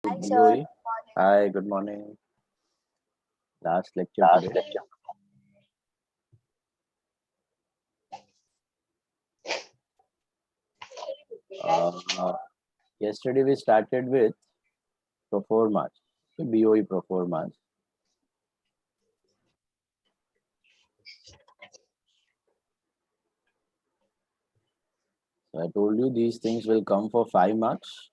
Hi, sir. BOE. Hi, good morning. Last lecture today. Uh, Yesterday we started with Proformas, BOE Proformas. So I told you these things will come for 5 marks.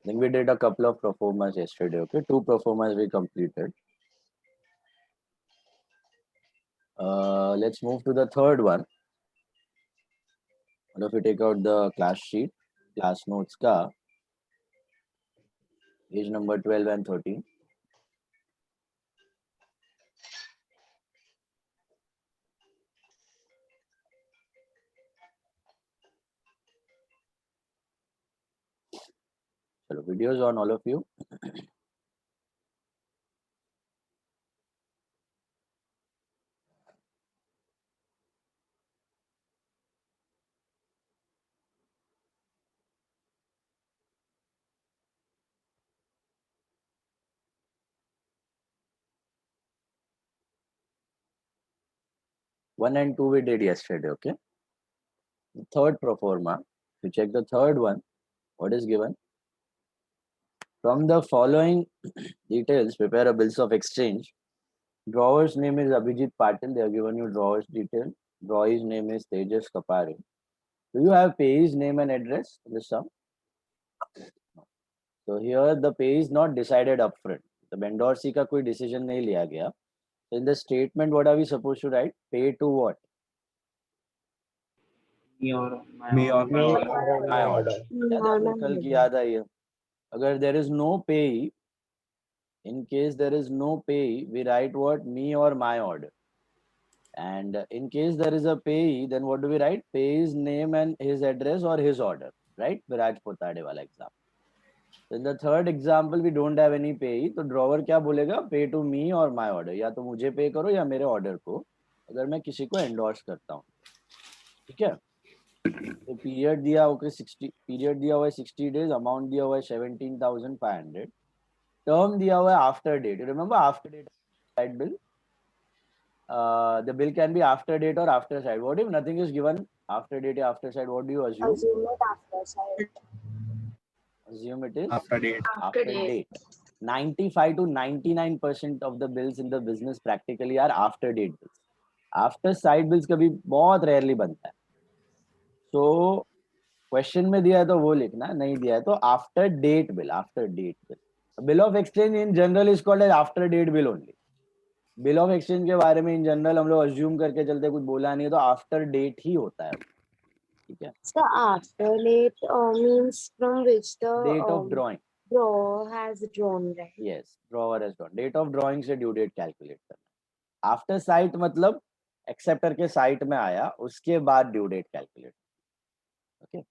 Then we did a couple of Proformas yesterday, okay? 2 Proformas we completed. Let's move to the third one. If you take out the class sheet, class notes ka, page number 12 and 13. So videos on all of you. One and two we did yesterday, okay? The third proforma, if you check the third one, what is given? From the following details, prepare a bills of exchange. Drawer's name is Abhijit Patil. They have given you drawer's detail. Drawee's name is Tejas Kapare. Do you have payee's name and address in the sum? So here the pay is not decided upfront. The vendor C का कोई decision नहीं लिया गया. So in the statement, what are we supposed to write? Pay to what? Me or my Me or order. my order. My order. याद है आपको कल की याद आई है. अगर there is no pay, in case there is no pay, we write what? Me or my order. And in case there is a payee, then what do we write? Payee's name and his address or his order, right? Viraj Potade wala example. So in the third example, we don't have any payee. तो drawer क्या बोलेगा? Pay to me or my order. या तो मुझे pay करो या मेरे order को, अगर मैं किसी को endorse करता हूँ. ठीक है? तो पीरियड दिया ओके 60 पीरियड दिया हुआ है 60 डेज अमाउंट दिया हुआ है 17,500 टर्म दिया हुआ है after date remember after date sight bill the bill can be after date or after side. What if nothing is given after date or after side? What do you assume? Assume it after side. Assume it is After date. after date. 95 to 99% of the bills in the business practically are after date bills. After side bills कभी बहुत rarely बनता है. So question में दिया है तो वो लिखना, नहीं दिया है तो after date bill. After date bill. Bill of exchange in general is called as after date bill only. Bill of exchange के बारे में इन जनरल हम लोग अज्यूम करके चलते, कुछ बोला नहीं है तो आफ्टर डेट ही होता है. ठीक है. So after date means from which the date of drawing. drawer has drawn, right? Yes, drawer has drawn. Date of drawing से ड्यू डेट कैलकुलेट करना. आफ्टर साइट मतलब एक्सेप्टर के साइट में आया उसके बाद due date calculate. Okay.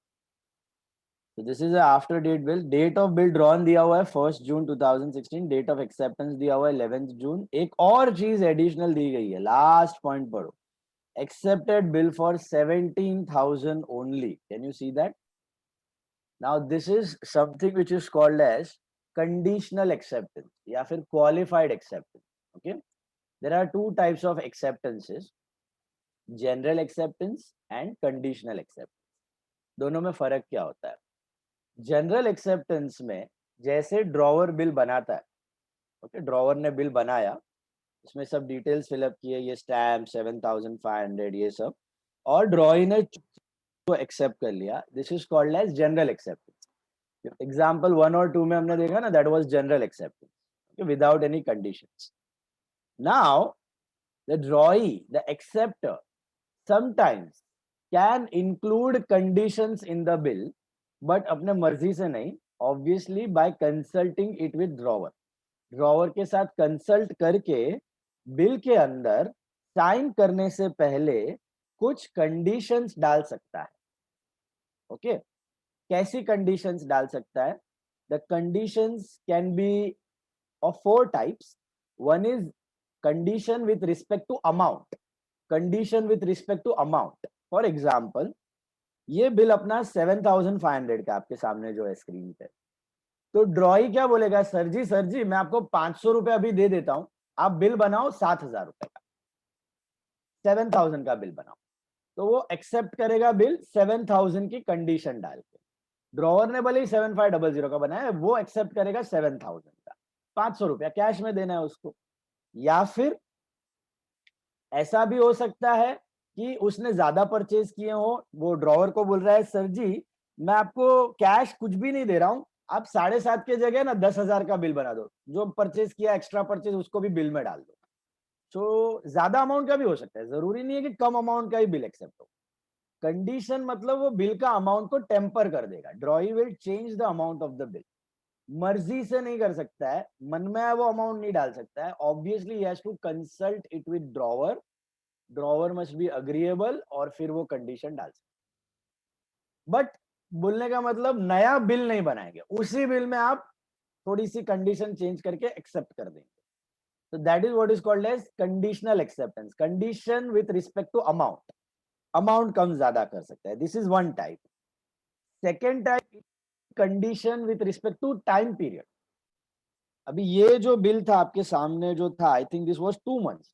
So this is a after date bill. Date of bill drawn दिया हुआ है 1 जून 2016. Date of acceptance दिया हुआ है 11 जून. एक और चीज एडिशनल दी गई है, लास्ट पॉइंट पढ़ो. Accepted bill for 17,000 only. Can you see that? Now this is something which is called as conditional acceptance या फिर qualified acceptance. Okay. There are two types of acceptances. General acceptance and conditional acceptance. दोनों में फर्क क्या होता है? General acceptance में जैसे ड्रॉवर बिल बनाता है, ओके, ड्रॉवर ने बिल बनाया, इसमें सब डिटेल्स फिलअप किए, ये स्टैम्प 7,500 ये सब, और ड्रॉई ने को एक्सेप्ट कर लिया. This is called as general acceptance. Example 1 और 2 में हमने देखा ना, that was general acceptance without any conditions. Now the drawee, the acceptor, sometimes can include conditions in the bill, but अपने मर्जी से नहीं, obviously by consulting it with drawer. Drawer के साथ कंसल्ट करके बिल के अंदर साइन करने से पहले कुछ कंडीशंस डाल सकता है. ओके. कैसी कंडीशंस डाल सकता है? The conditions can be of 4 types. One is condition with respect to amount. Condition with respect to amount. For example, ये बिल अपना 7,500 का आपके सामने जो है स्क्रीन पे। तो ड्रॉई क्या बोलेगा, सर जी मैं आपको 500 रुपए अभी दे देता हूं, आप बिल बनाओ 7,000 रुपए का, 7,000 का बिल बनाओ। तो वो एक्सेप्ट करेगा बिल 7,000 की कंडीशन डाल के। ड्रॉवर ने भले ही 7,500 का बनाया है, वो एक्सेप्ट करेगा 7,000 का, 500 रुपया कैश में देना है उसको। या फिर ऐसा भी हो सकता है कि उसने ज्यादा परचेज किए हो, वो ड्रॉवर को बोल रहा है सर जी मैं आपको कैश कुछ भी नहीं दे रहा हूं, आप 7,500 के जगह ना 10,000 का बिल बना दो, जो परचेज किया एक्स्ट्रा परचेज उसको भी बिल में डाल दो। तो ज्यादा अमाउंट का भी हो सकता है, जरूरी नहीं है कि कम अमाउंट का ही बिल एक्सेप्ट हो। कंडीशन मतलब वो बिल का अमाउंट को टेम्पर कर देगा, ड्रॉई will change the amount of the bill. मर्जी से नहीं कर सकता है, मन में है वो अमाउंट नहीं डाल सकता है, obviously he has to consult it with drawer, drawer must be agreeable और फिर वो कंडीशन डाल सकते। बट बोलने का मतलब नया बिल नहीं बनाएंगे, उसी बिल में आप थोड़ी सी कंडीशन चेंज करके एक्सेप्ट कर देंगे। तो that is what is called as conditional acceptance, condition with respect to amount, amount कम ज्यादा कर सकता है, दिस इज one type. Second type condition with respect to time period. अभी ये जो बिल था आपके सामने जो था, I think this was 2 months,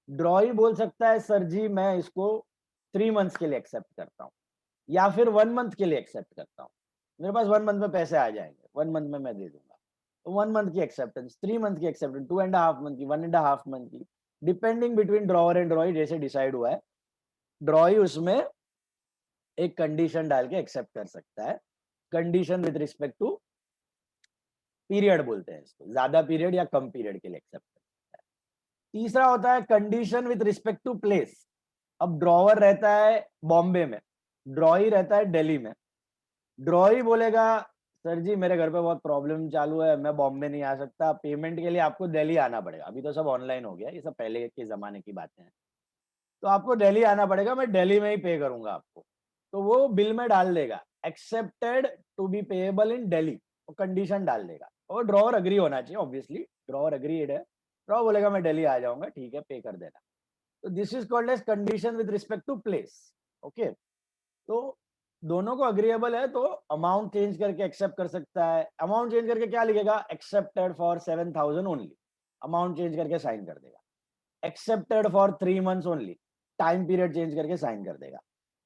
drawee बोल सकता है सर जी मैं इसको 3 मंथ्स के लिए एक्सेप्ट करता हूँ, या फिर 1 मंथ के लिए एक्सेप्ट करता हूँ, मेरे पास 1 मंथ में पैसे आ जाएंगे, 1 मंथ में मैं दे दूंगा। तो 1 मंथ की एक्सेप्टेंस, 3 मंथ की एक्सेप्टेंस, 2.5 मंथ की, 1.5 मंथ की, डिपेंडिंग बिटवीन ड्रॉवर एंड ड्रॉई जैसे डिसाइड हुआ है। ड्रॉई उसमें एक कंडीशन डाल के एक्सेप्ट कर सकता है, condition with respect to period बोलते हैं इसको, ज्यादा पीरियड या कम पीरियड के लिए एक्सेप्ट कर सकता है। तीसरा होता है condition with respect to place. अब ड्रॉवर रहता है बॉम्बे में, ड्रॉई रहता है दिल्ली में। ड्रॉई बोलेगा सर जी मेरे घर पे बहुत प्रॉब्लम चालू है, मैं बॉम्बे नहीं आ सकता, पेमेंट के लिए आपको दिल्ली आना पड़ेगा। अभी तो सब ऑनलाइन हो गया, ये सब पहले के जमाने की बातें हैं। तो आपको दिल्ली आना पड़ेगा, मैं दिल्ली में ही पे करूंगा आपको। तो वो बिल में डाल देगा accepted to be payable in Delhi, वो कंडीशन डाल देगा, और ड्रॉवर अग्री होना चाहिए, ऑब्वियसली ड्रॉवर अग्रीड है। ड्रॉवर बोलेगा मैं दिल्ली आ जाऊंगा, ठीक है पे कर देना। तो this is called as condition with respect to place. Okay, तो दोनों को अग्रीएबल है तो अमाउंट चेंज करके एक्सेप्ट कर सकता है। अमाउंट चेंज करके क्या लिखेगा, accepted for 7,000 only, amount change करके साइन कर देगा। Accepted for 3 months only, time period change करके साइन कर देगा।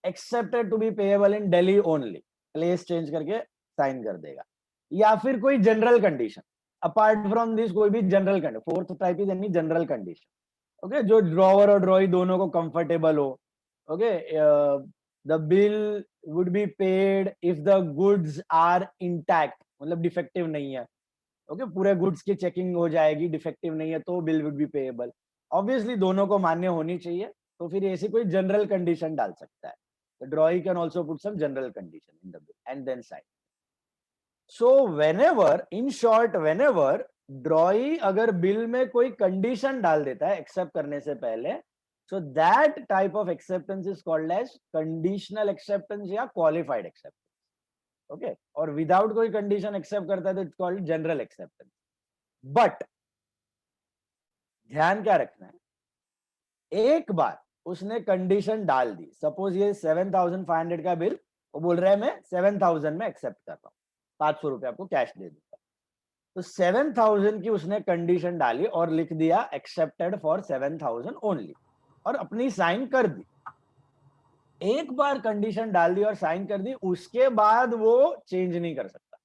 Accepted to be payable in Delhi only, place change करके साइन कर देगा। या फिर कोई general condition apart from this, कोई भी general condition, fourth type is any general condition. Okay, जो ड्रॉवर और ड्रॉई दोनों को कंफर्टेबल हो। Okay, the bill would be paid if the goods are intact, मतलब डिफेक्टिव नहीं है। ओके, पूरे गुड्स की चेकिंग हो जाएगी, डिफेक्टिव नहीं है तो bill would be payable. Obviously दोनों को मान्य होनी चाहिए, तो फिर ऐसी कोई जनरल कंडीशन डाल सकता है। The drawee can also put some general condition in the bill and then sign. So whenever, in short, whenever drawee अगर बिल में कोई कंडीशन डाल देता है एक्सेप्ट करने से पहले, so that type of acceptance is called as conditional acceptance या qualified acceptance. Okay, और विदाउट कोई कंडीशन एक्सेप्ट करता है तो it's called general acceptance. But ध्यान क्या रखना है, एक बार उसने कंडीशन डाल दी, सपोज ये 7,500 का बिल, वो बोल रहा है मैं 7,000 में एक्सेप्ट कर रहा हूँ, 500 रुपए आपको कैश दे दूंगा। तो 7,000 की उसने कंडीशन डाली और लिख दिया एक्सेप्टेड फॉर 7,000 ओनली, और अपनी साइन कर दी। एक बार कंडीशन डाल दी और साइन कर दी, उसके बाद वो चेंज नहीं कर सकता,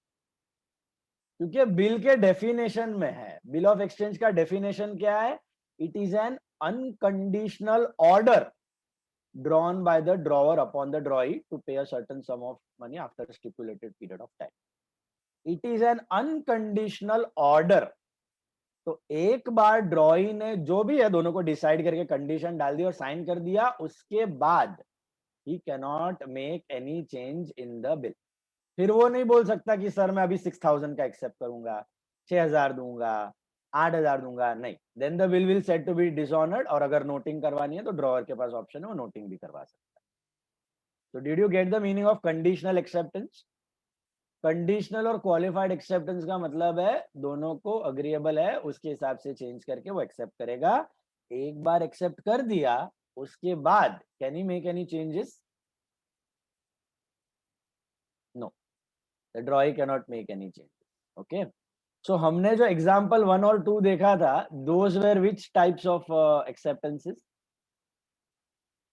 क्योंकि बिल के डेफिनेशन में है, बिल ऑफ एक्सचेंज का डेफिनेशन क्या है, it is an unconditional order drawn by the drawer upon the drawee to pay a certain sum of money after a stipulated period of time. It is an unconditional order. तो एक बार ड्रॉई ने जो भी है दोनों को डिसाइड करके condition डाल दी और साइन कर दिया, उसके बाद he cannot make any change in the bill. फिर वो नहीं बोल सकता कि सर मैं अभी 6,000 का एक्सेप्ट करूंगा, 6,000 दूंगा, 8,000 दूंगा, नहीं। Then the bill will set to be dishonoured, और अगर नोटिंग करवानी है तो ड्रॉवर के पास ऑप्शन है, वो नोटिंग भी करवा सकता है। तो did you get the meaning of conditional acceptance? Conditional और क्वालिफाइड एक्सेप्टेंस का मतलब है दोनों को अग्रीएबल है, उसके हिसाब से चेंज करके वो एक्सेप्ट करेगा। एक बार एक्सेप्ट कर दिया उसके बाद can he make any changes? No, the drawing can not make any change. Okay, so हमने जो एग्जाम्पल 1 और 2 देखा था, those were which types of acceptances,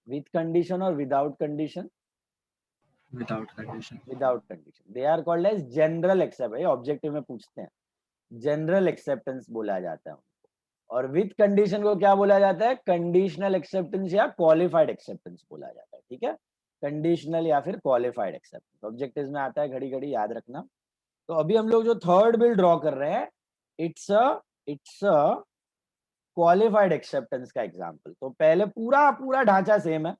with condition और without condition? Without condition. Without condition. They are called as general accept. Objective में पूछते हैं, general acceptance बोला जाता है. और विथ कंडीशन को क्या बोला जाता है? कंडीशनल एक्सेप्टेंस या क्वालिफाइड एक्सेप्टेंस बोला जाता है. ठीक है, कंडीशनल या फिर क्वालिफाइड एक्सेप्टेंस ऑब्जेक्टिव्स में आता है, घड़ी घड़ी याद रखना. तो अभी हम लोग जो थर्ड बिल ड्रॉ कर रहे हैं, इट्स अ क्वालिफाइड एक्सेप्टेंस का एग्जांपल. तो पहले पूरा पूरा ढांचा सेम है,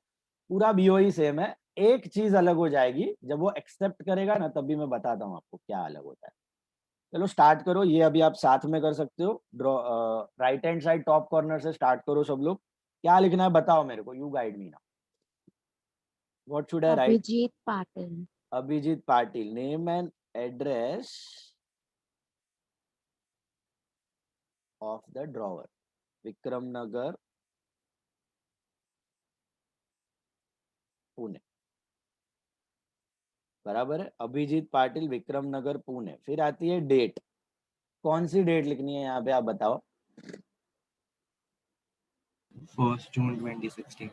पूरा बीओई सेम है. एक चीज अलग हो जाएगी, जब वो एक्सेप्ट करेगा ना, तभी मैं बताता हूँ आपको क्या अलग होता है. चलो स्टार्ट करो. ये अभी आप साथ में कर सकते हो. Draw right hand side top corner से स्टार्ट करो सब लोग. क्या लिखना है बताओ मेरे को. यू गाइड मी ना. What should I write? Abhijit Patil. Abhijit Patil. Name and address of the drawer. Vikram Nagar, Pune. बराबर है. अभिजीत पाटिल, विक्रम नगर, पुणे. फिर आती है डेट. कौन सी डेट लिखनी है यहाँ पे आप बताओ. 1st June 2016.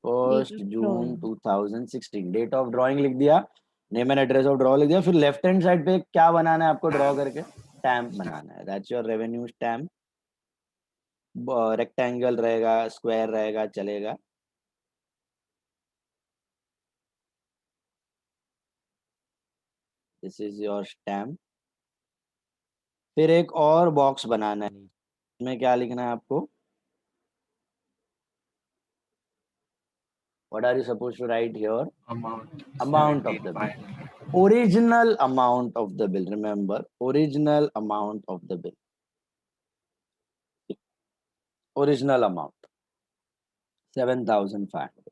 1 of June drawing. 2016. Date of drawing लिख दिया, name and address of draw लिख दिया. फिर लेफ्ट हैंड साइड पे क्या बनाना है आपको ड्रॉ करके? स्टैम्प बनाना है. That's your revenue stamp. Rectangle रहेगा, स्क्वायर रहेगा, चलेगा. This is your stamp. फिर एक और बॉक्स बनाना है. इसमें क्या लिखना है आपको? What are you suppose to write here? Amount Amount of the bill. 17,500. Original amount of the bill. Remember, original amount of the bill. Original amount 7,500.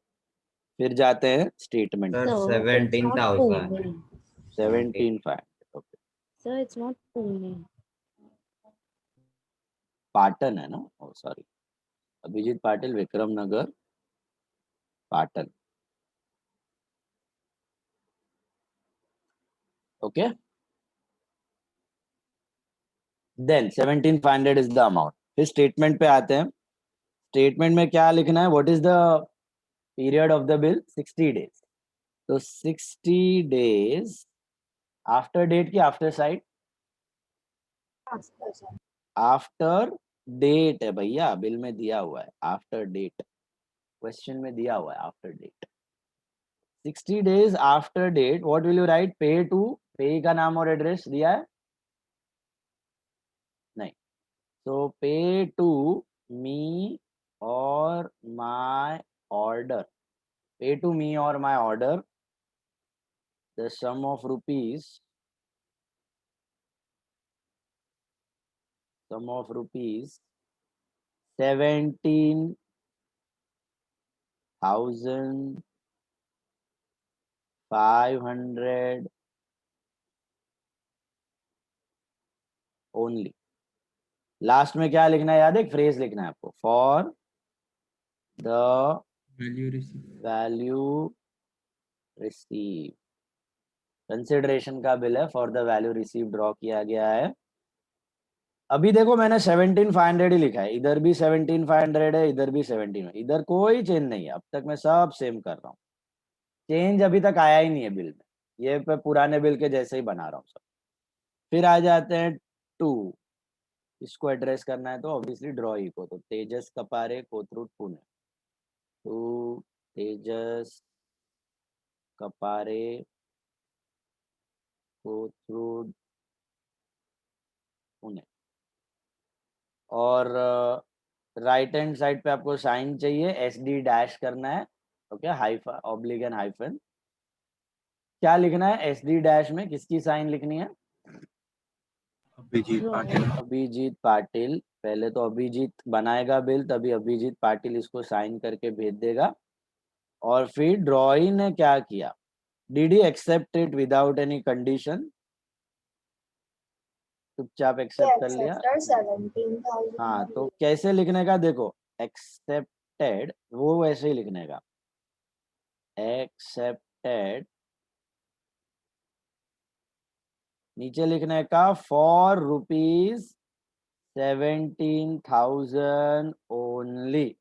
फिर जाते हैं statement. Sir, So it's not 17,000. Pune. 17,500. Okay. So it's not Pune. Patan है ना. Oh sorry, Abhijit Patil, Vikram Nagar, Patan. Okay, then 17,500 is the amount. फिर statement पे आते हैं. Statement में क्या लिखना है? What is the period of the bill? 60 days. तो 60 डेज आफ्टर डेट की आफ्टर साइड? आफ्टर डेट है भैया, बिल में दिया हुआ है आफ्टर डेट. क्वेश्चन में दिया हुआ है after date. 60 days after date. What will you write? Pay to. Payee का नाम और एड्रेस दिया है? नहीं. तो पे टू मी और my order. Pay to me और my order the sum of rupees, sum of rupees 17,500 only. Last में क्या लिखना है याद है? एक फ्रेज लिखना है आपको. For the Value received. Value receive. Consideration का बिल है. For the value receive draw किया गया है. अभी देखो मैंने 17,500 ही लिखा है. इधर भी 17,500 है, इधर भी 17. इधर कोई चेंज नहीं है. अब तक मैं सब सेम कर रहा हूँ. चेंज अभी तक आया ही नहीं है बिल में. ये पे पुराने बिल के जैसे ही बना रहा हूँ सब. फिर आ जाते हैं टू. इसको एड्रेस करना है तो ऑब्वियसली ड्रॉ ही को. तो तेजस कपारे, कोथरूड, पुणे. टू तेजस कपारे, कोथरूड, पुणे. और राइट हैंड साइड पे आपको साइन चाहिए. SD डैश करना है. Okay, hyphen, oblique and hyphen. क्या लिखना है SD डैश में? किसकी साइन लिखनी है? Abhijit Patil. अभिजीत पाटिल. पहले तो अभिजीत बनाएगा बिल, तभी अभिजीत पाटिल इसको साइन करके भेज देगा. और फिर ड्रॉई ने क्या किया? Did he accept it without any condition? चुपचाप एक्सेप्ट कर लिया. 17,000. हाँ, तो कैसे लिखने का देखो. एक्सेप्टेड, वो वैसे ही लिखने का. एक्सेप्टेड नीचे लिखने का फॉर ₹17,000 ओनली।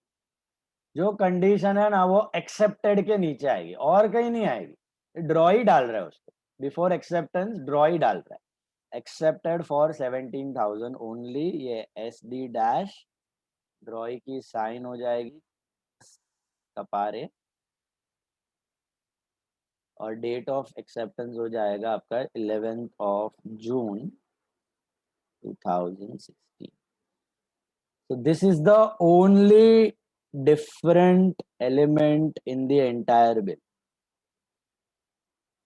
जो कंडीशन है ना वो एक्सेप्टेड के नीचे आएगी और कहीं नहीं आएगी। ड्रॉ ही डाल रहा है उसको, बिफोर एक्सेप्टेंस ड्रॉ ही डाल रहा है। एक्सेप्टेड फॉर 17,000 ओनली, ये SD डैश ड्रॉ की साइन हो जाएगी कपारे, और डेट ऑफ एक्सेप्टेंस हो जाएगा आपका 11 जून 2016। So this is the only different element in the entire bill.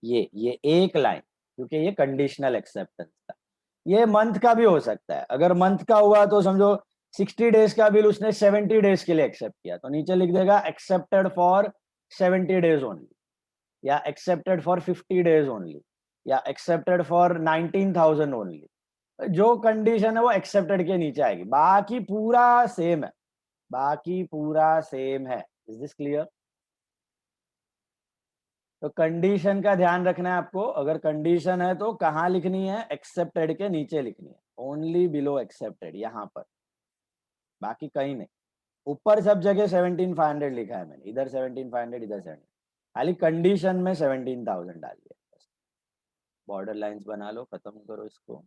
ये एक लाइन, क्योंकि ये कंडीशनल एक्सेप्टेंस था। ये मंथ का भी हो सकता है। अगर मंथ का हुआ तो समझो 60 डेज का बिल उसने 70 डेज के लिए एक्सेप्ट किया, तो नीचे लिख देगा एक्सेप्टेड फॉर 70 डेज ओनली, या एक्सेप्टेड फॉर 50 डेज ओनली, या एक्सेप्टेड फॉर 19,000 ओनली। जो कंडीशन है वो एक्सेप्टेड के नीचे आएगी, बाकी पूरा सेम है, बाकी पूरा सेम है। Is this clear? तो कंडीशन का ध्यान रखना है आपको। अगर कंडीशन है तो कहाँ लिखनी है? एक्सेप्टेड के नीचे लिखनी है, ओनली बिलो एक्सेप्टेड, यहाँ पर, बाकी कहीं नहीं। ऊपर सब जगह 17,500 लिखा है मैंने, इधर 17,500, इधर 17, खाली कंडीशन में 17,000 डाल दिया। बॉर्डर लाइंस बना लो, खत्म करो इसको।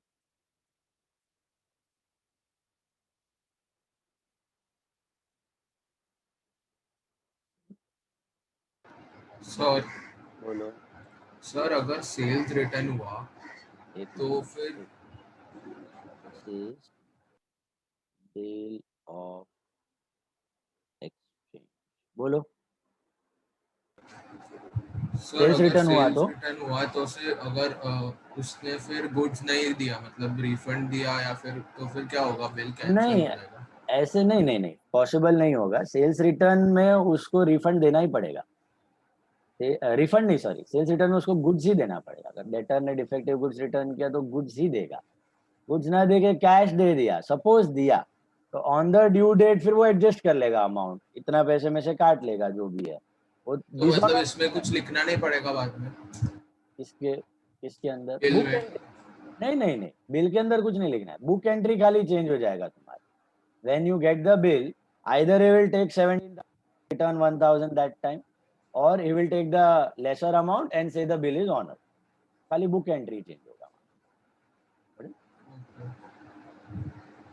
सर बोलो। सर अगर सेल्स रिटर्न हुआ एक तो फिर सेल ऑफ एक्सचेंज, बोलो। सर सेल्स अगर रिटर्न हुआ सेल्स तो रिटर्न हुआ तो से अगर उसने फिर गुड्स नहीं दिया, मतलब रिफंड दिया या फिर, तो फिर क्या होगा? बिल कैंसिल नहीं, हो जाएगा? ऐसे नहीं, नहीं नहीं, पॉसिबल नहीं होगा। सेल्स रिटर्न में उसको रिफंड देना ही पड़ेगा। रिफंड नहीं, सॉरी, सेल्स रिटर्न में उसको गुड्स ही देना पड़ेगा। अगर डेटर ने डिफेक्टिव गुड्स रिटर्न किया तो गुड्स ही देगा। गुड्स ना दे के कैश दे दिया, सपोज दिया, तो ऑन द ड्यू डेट फिर वो एडजस्ट कर लेगा, अमाउंट इतना पैसे में से काट लेगा जो भी है वो। तो मतलब डिसऑनर इसमें कुछ लिखना नहीं पड़ेगा बाद में किसके किसके अंदर? बिल बुक में? एंट्री। नहीं नहीं नहीं, बिल के अंदर कुछ नहीं लिखना है, बुक एंट्री खाली चेंज हो जाएगा तुम्हारा। When you get the bill, either he will take 17,000, return 1,000 that time, or he will take the lesser amount and say the bill is honored. खाली बुक एंट्री चेंज होगा।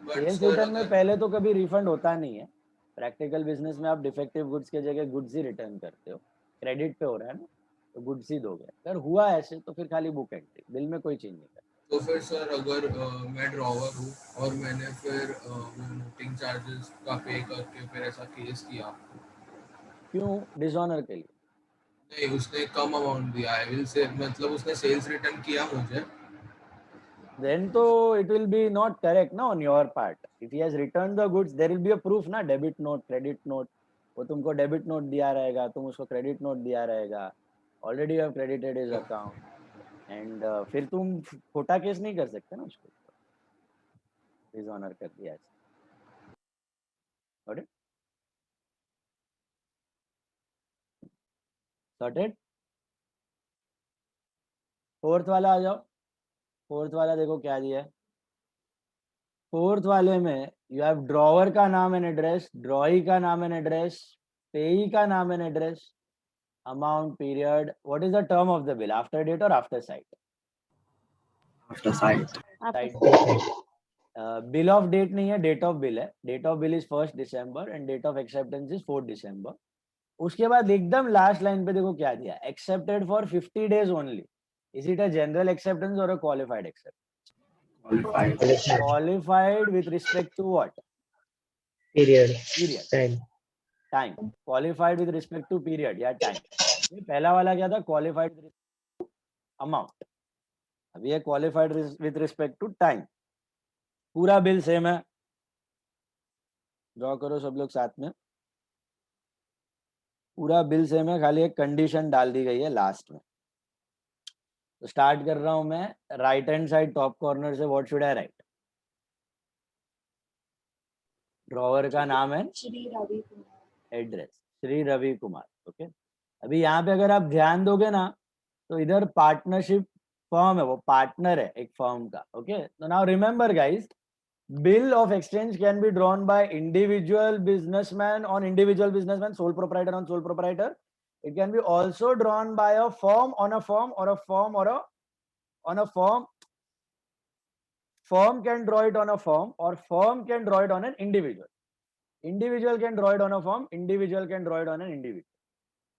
But sales sir return में अगर पहले तो कभी refund होता नहीं है। प्रैक्टिकल बिजनेस में आप डिफेक्टिव गुड्स के जगह गुड्स ही रिटर्न करते हो, क्रेडिट पे हो रहा है ना, तो गुड्स ही दोगे। अगर हुआ ऐसे तो फिर खाली बुक एंट्री, बिल में कोई चेंज नहीं करता। तो फिर सर अगर मैं ड्रॉवर हूँ और मैंने फिर वो नोटिंग चार्जेस का पे करके फिर ऐसा केस किया, क्यों? डिसऑनर के लिए। नहीं उसने कम अमाउंट दिया है, विल से मतलब उसने सेल्स रिटर्न किया मुझे, Then तो it will be not correct ना on your part. If he has returned the goods, there will be a proof ना, डेबिट नोट, क्रेडिट नोट। वो तुमको डेबिट नोट दिया रहेगा, तुम उसको क्रेडिट नोट दिया रहेगा। Already have credited his account, and फिर तुम खोटा केस नहीं कर सकते ना उसको, डिसऑनर कर दिया ऐसे। Got it? Sorted? फोर्थ वाला आ जाओ। फोर्थ वाला देखो क्या दिया है। फोर्थ वाले में यू हैव ड्रॉवर का नाम एंड एड्रेस, ड्रॉई का नाम एंड एड्रेस, पेई का नाम and address, amount, period. What is the term of the bill? After date or after sight? After site. Sight. Bill of date नहीं है, date of bill है। Date of bill is 1st December and date of acceptance is 4th December. उसके बाद एकदम last line पे देखो क्या दिया, accepted for 50 days only. Is it a general acceptance or a qualified acceptance? Qualified with respect to what? Period. Period. Time. Qualified with respect to period या time. ये पहला वाला क्या था? Qualified with respect to amount. अब ये qualified with respect to time. पूरा bill same है, ड्रॉ करो सब लोग साथ में। पूरा बिल सेम है, खाली एक कंडीशन डाल दी गई है लास्ट में। तो स्टार्ट कर रहा हूं मैं, right hand side top corner से। What should I write? Drawer का नाम है, श्री रवि कुमार, एड्रेस श्री रवि कुमार। ओके, अभी यहाँ पे अगर आप ध्यान दोगे ना तो इधर पार्टनरशिप फर्म है, वो पार्टनर है एक फर्म का. ओके, तो now remember guys, bill of exchange can be drawn by individual businessman on individual businessman, sole proprietor on sole proprietor. It can be also drawn by a firm on a firm, or a firm or a on a firm. Firm can draw it on a firm, or firm can draw it on an individual. Individual can draw it on a firm, individual can draw it on an individual.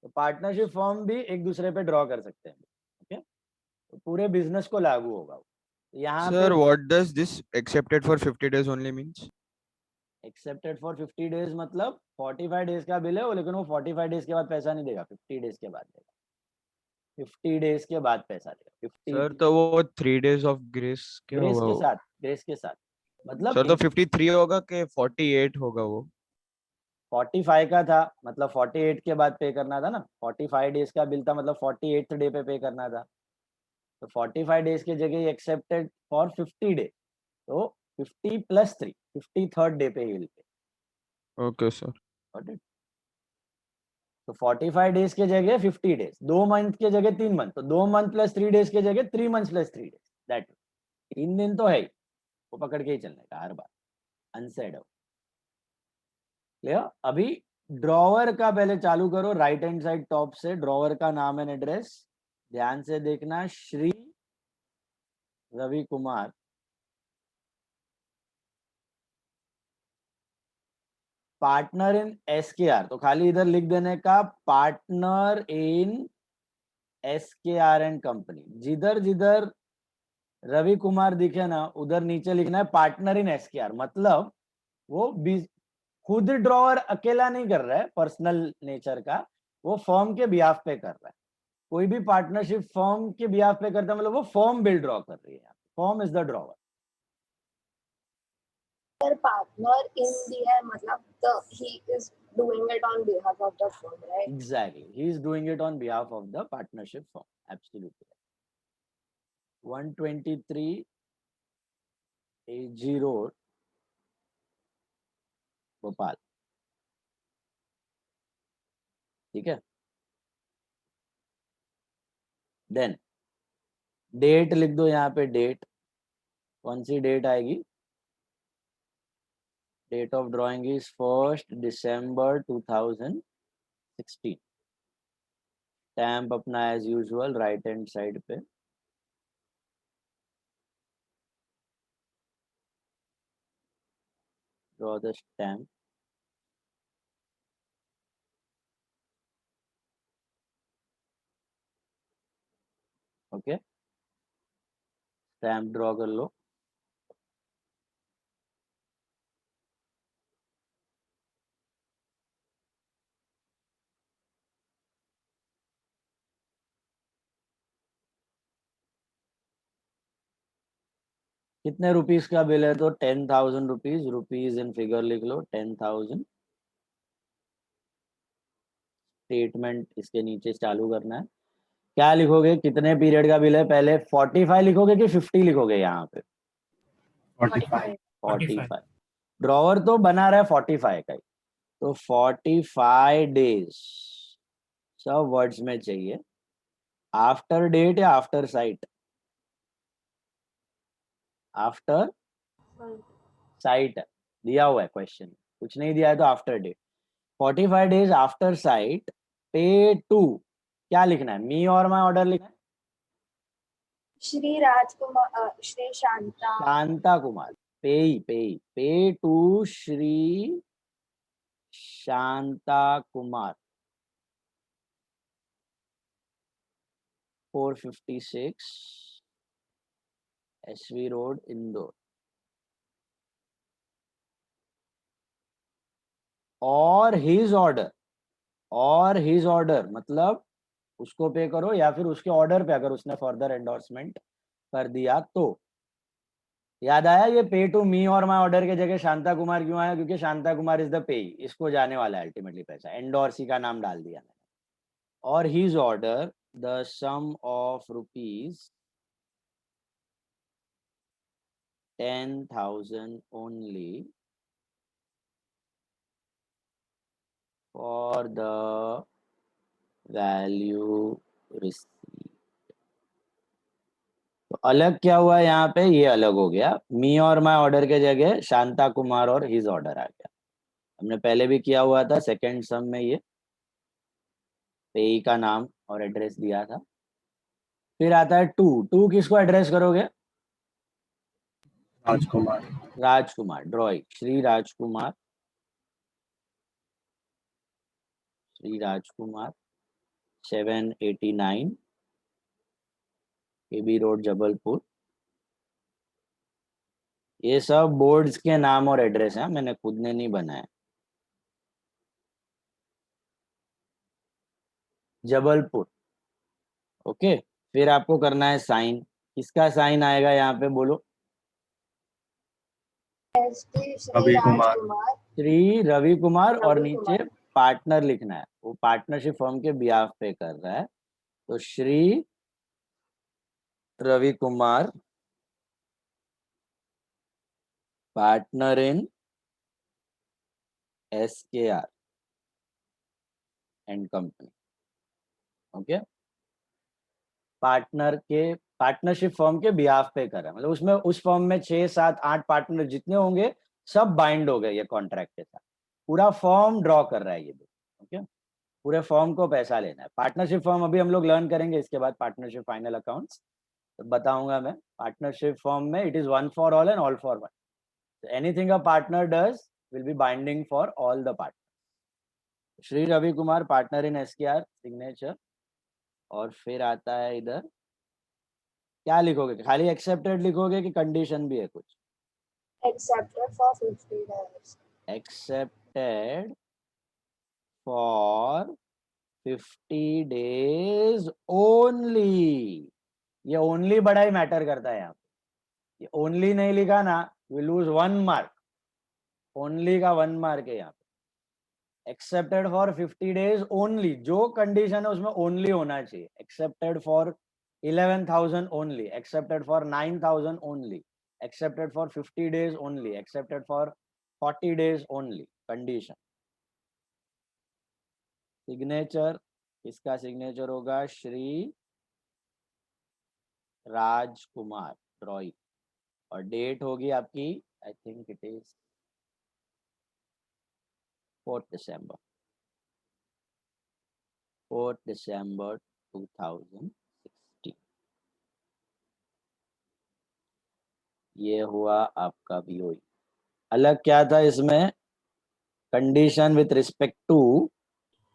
तो partnership firm भी एक दूसरे पे draw कर सकते हैं. Okay, तो पूरे बिजनेस को लागू होगा वो. यहाँ पे Sir, what does this accepted for 50 days only means? Accepted for 50 days मतलब 45 डेज का बिल है वो, लेकिन वो 45 डेज के बाद पैसा नहीं देगा, 50 डेज के बाद देगा. 50 डेज के बाद पैसा देगा. 50 Sir, तो वो 3 days of grace क्या ग्रेस होगा के वो? साथ, ग्रेस के साथ मतलब सर तो 53 होगा कि 48 होगा वो? 45 का था मतलब 48 के बाद पे करना था ना. 45 डेज का बिल था मतलब 48th डे पे करना था. तो 45 डेज की जगह एक्सेप्टेड फॉर 50 डे, तो 50 + 3, 53rd डे पे he will pay. Okay, sir. Got it? तो 45 डेज के जगह 50 डेज, 2 मंथ के जगह 3 मंथ, तो 2 मंथ + 3 डेज के जगह 3 मंथ + 3 डेज. दैट 3 दिन तो है ही, वो पकड़ के ही चलने का हर बार. अनसेड हो. क्लियर? अभी ड्रॉवर का पहले चालू करो, राइट हैंड साइड टॉप से ड्रॉवर का नाम एंड एड्रेस ध्यान से देखना. Shri Ravi Kumar, partner in SKR, तो खाली इधर लिख देने का partner in SKR and company. जिधर जिधर रवि कुमार दिखे ना उधर नीचे लिखना है पार्टनर इन SKR. मतलब वो खुद ड्रॉवर अकेला नहीं कर रहा है पर्सनल नेचर का, वो फर्म के बिहाफ पे कर रहा है. कोई भी पार्टनरशिप फर्म के बिहाफ पे करता है मतलब वो फर्म बिल ड्रॉ कर रही है. Firm is the drawer. Their partner in the matlab he is doing it on behalf of the firm, right? Exactly, he is doing it on behalf of the partnership firm. Absolutely. 123 AG Road, Bhopal. ठीक है. Then date लिख दो यहाँ पे. Date कौन सी date आएगी? Date of drawing is 1 December 2016. Stamp अपना as usual right hand side पे. Draw the stamp. Okay, stamp draw कर लो. कितने रुपीस का बिल है? तो 10,000 रुपीज. रुपीज इन फिगर लिख लो. 10,000. स्टेटमेंट इसके नीचे चालू करना है. क्या लिखोगे? कितने पीरियड का बिल है? पहले 45 लिखोगे कि 50 लिखोगे? यहाँ पे 45. 45. ड्रॉवर तो बना रहा है 45 का ही, तो 45 डेज सब वर्ड्स में चाहिए. आफ्टर डेट या आफ्टर साइट? आफ्टर साइट दिया हुआ है क्वेश्चन, कुछ नहीं दिया है तो after date. 45 days after sight pay to. क्या लिखना है? मी और माई ऑर्डर लिखना है. Shri Rajkumar, Shri Shanta. Shanta Kumar. Pay to Shri Shanta Kumar, 456 SV road, Indore. Or his order मतलब उसको पे करो या फिर उसके ऑर्डर पे अगर उसने फर्दर एंडोर्समेंट कर दिया तो. याद आया ये पे to me or my order के जगह शांता कुमार क्यों आया? क्योंकि Shanta Kumar is the pay, इसको जाने वाला है अल्टीमेटली पैसा. एंडोर्सी का नाम डाल दिया मैंने. Or his order the sum of rupees 10,000 only for the value received. अलग क्या हुआ यहाँ पे, ये अलग हो गया, मी और माई ऑर्डर के जगह शांता कुमार और हिज ऑर्डर आ गया। हमने पहले भी किया हुआ था सेकंड सम में, ये पेई का नाम और एड्रेस दिया था। फिर आता है टू, टू किसको एड्रेस करोगे? राजकुमार, राजकुमार, ड्रॉइंग श्री राजकुमार, श्री राजकुमार 789 केबी रोड जबलपुर। ये सब बोर्ड्स के नाम और एड्रेस हैं, मैंने खुद ने नहीं बनाया। जबलपुर, ओके। फिर आपको करना है साइन, किसका साइन आएगा यहाँ पे बोलो? एसटी श्री रवि कुमार। राजकुमार, श्री रवि कुमार, और रवि नीचे कुमार। पार्टनर लिखना है, वो पार्टनरशिप फर्म के बिहाफ पे कर रहा है, तो Shri Ravi Kumar partner in SKR and company, okay. Partner के पार्टनरशिप फर्म के बिहाफ पे कर रहा है, मतलब उसमें उस फर्म में 6 7 8 पार्टनर जितने होंगे सब बाइंड हो गए ये कॉन्ट्रैक्ट के साथ। पूरा फॉर्म ड्रॉ कर रहा है ये, ओके। पूरे फॉर्म को पैसा लेना है। पार्टनरशिप फॉर्म अभी हम लोग लर्न करेंगे, इसके बाद पार्टनरशिप फाइनल अकाउंट्स तो बताऊंगा मैं। पार्टनरशिप फॉर्म में it is one for all and all for one, anything a partner does will be binding for all the partner. Shri Ravi Kumar partner in SKR, signature. और फिर आता है इधर, क्या लिखोगे? खाली एक्सेप्टेड लिखोगे कि कंडीशन भी है कुछ? Accepted for 50 days. Accepted for 50 days only. ये ओनली बड़ा ही मैटर करता है यहाँ पे। ये ओनली नहीं लिखा ना, वी लूज 1 मार्क। ओनली का 1 मार्क है यहाँ पे। एक्सेप्टेड फॉर 50 days ओनली, जो कंडीशन है उसमें ओनली होना चाहिए। Accepted for 11,000 only, accepted for 9,000 only, accepted for 50 days only, accepted for 40 days only, condition. Signature, इसका सिग्नेचर होगा श्री राजकुमार रॉय, और डेट होगी आपकी, I think it is 4 December 2016। ये हुआ आपका BOE। अलग क्या था इसमें? Condition with respect to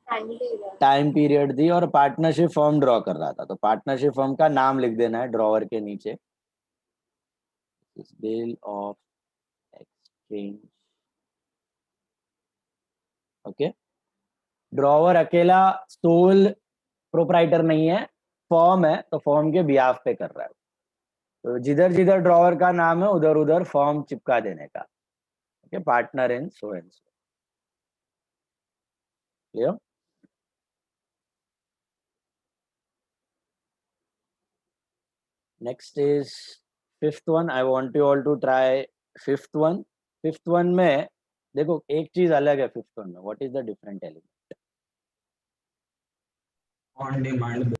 Time period. Time period दी, और पार्टनरशिप फॉर्म ड्रॉ कर रहा था, तो पार्टनरशिप फॉर्म का नाम लिख देना है ड्रॉवर के नीचे। Bill of exchange, okay. Drawer अकेला सोल प्रोप्राइटर नहीं है, फॉर्म है, तो फॉर्म के बिहाफ पे कर रहा है। तो जिधर जिधर ड्रॉवर का नाम है उधर उधर फॉर्म चिपका देने का, okay. Partner in so and so, clear? Next is fifth one. I want you all to try fifth one. Fifth one में देखो एक चीज अलग है फिफ्थ वन में। What is the different element? On demand,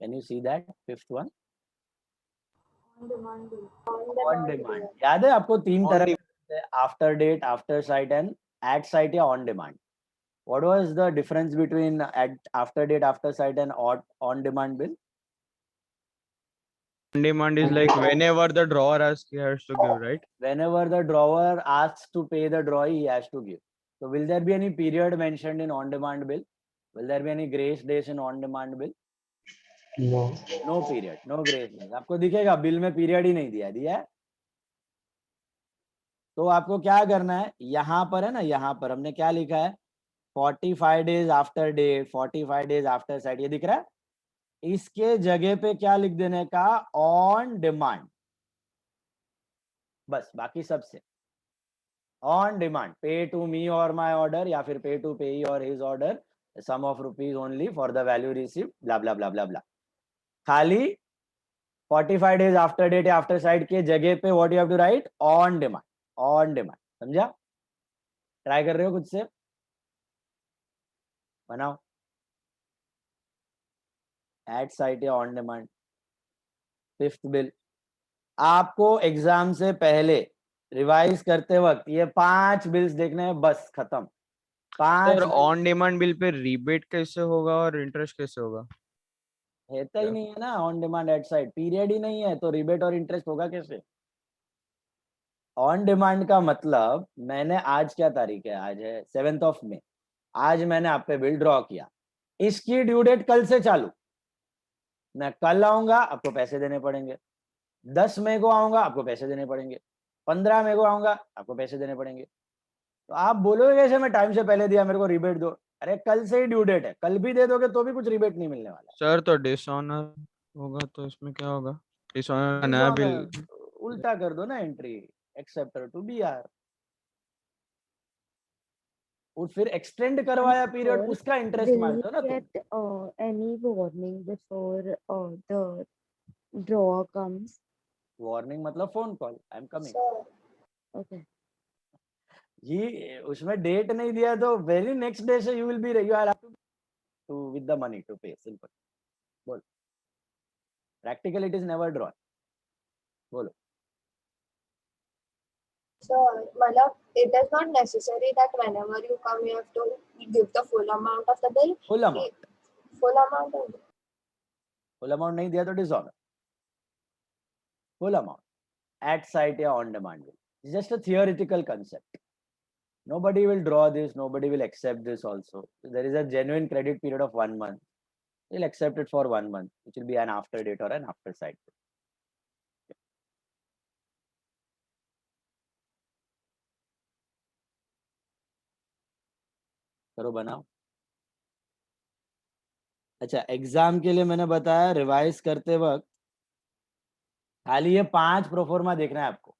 can you see that? Fifth one On demand bill. On demand. याद है आपको 3 तरह के, after date, after sight and at sight या on demand. What was the difference between after date, after sight and on demand bill? On demand is like whenever the drawer asks, he has to give, right? Whenever the drawer asks to pay the drawee, he has to give. So will there be any period mentioned in on demand bill? Will there be any grace days in on demand bill? No, No period, no grace days. आपको दिखेगा bill में period ही नहीं दिया है। तो आपको क्या करना है, यहाँ पर है ना, यहाँ पर हमने क्या लिखा है? 45 days after date, 45 days after sight, ये दिख रहा है। इसके जगह पे क्या लिख देने का? ऑन डिमांड, बस। बाकी सबसे on demand, pay to me और माय ऑर्डर, या फिर पे टू पेई और his order, sum of rupees only for the value receive, blah blah blah blah blah. खाली 45 days आफ्टर डेट या आफ्टर साइट के जगह पे what you have to write? On demand, on demand. समझा? Try कर रहे हो खुद से? बनाओ, एट साइट या ऑन डिमांड। 5th bill. आपको एग्जाम से पहले रिवाइज करते वक्त ये 5 बिल्स देखने हैं, बस खत्म। 5 sir on demand bill pay rebate कैसे होगा और इंटरेस्ट कैसे होगा? रहता ही नहीं है ना on demand at sight, period ही नहीं है तो रिबेट और इंटरेस्ट होगा कैसे? ऑन डिमांड का मतलब मैंने, आज क्या तारीख है, आज है 7th ऑफ मे, आज मैंने आप पे बिल ड्रॉ किया, इसकी ड्यू डेट कल से चालू। मैं कल आऊंगा आपको पैसे देने पड़ेंगे, 10 मई को आऊंगा आपको पैसे देने पड़ेंगे, 15 मई को आऊंगा आपको पैसे देने पड़ेंगे। तो आप बोलोगे कैसे मैं टाइम से पहले दिया, मेरे को रिबेट दो? अरे कल से ही ड्यू डेट है, कल भी दे दोगे तो भी कुछ रिबेट नहीं मिलने वाला। सर तो डिसऑनर होगा तो इसमें क्या होगा? डिसऑनर नया बिल। डिसऑनर उल्टा कर दो ना entry, acceptor to bear, और फिर एक्सटेंड करवाया पीरियड, Sir, उसका इंटरेस्ट will मारते we हो ना तुम। get any warning before the draw comes? Warning मतलब phone call, I am coming. Sir, okay. ये उसमें डेट नहीं दिया तो वेरी नेक्स्ट डे से you will be, you are to with the money to pay, simple. बोल, practical it is never drawn. बोलो। Sir, मतलब it is not necessary that whenever you come, you have to give the full amount of the bill. Full amount, Full amount of full amount नहीं दिया तो dishonour. Full amount at sight या on demand bill, just a theoretical concept. Nobody will draw this, nobody will accept this also. There is a genuine credit period of 1 month. They'll accept it for 1 month, which will be an after date or an after site. करो बनाओ। अच्छा, exam के लिए मैंने बताया revise करते वक्त खाली ये 5 प्रोफॉर्मा देखना है आपको।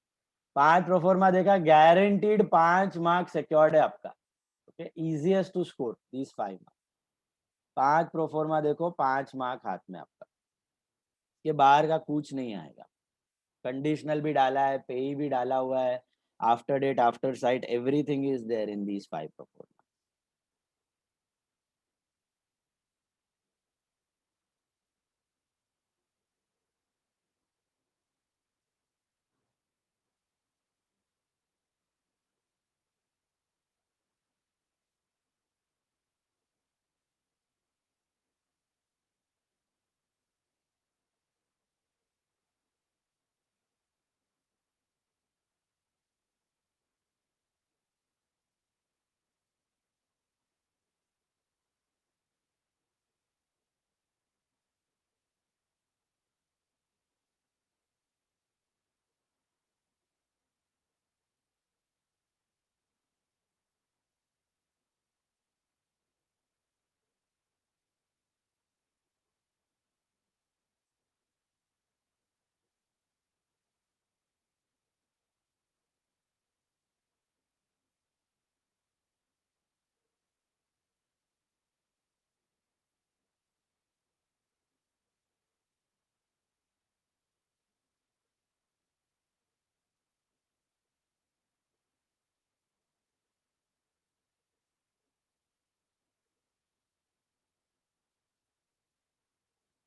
5 प्रोफॉर्मा देखा, गारंटीड 5 मार्क्स सिक्योर्ड है आपका। Okay, easiest to score these 5 marks. 5 proforma देखो, 5 मार्क हाथ में आपका, ये बाहर का कुछ नहीं आएगा। कंडीशनल भी डाला है, पे भी डाला हुआ है, after date, after sight, everything is there in these 5 proforma.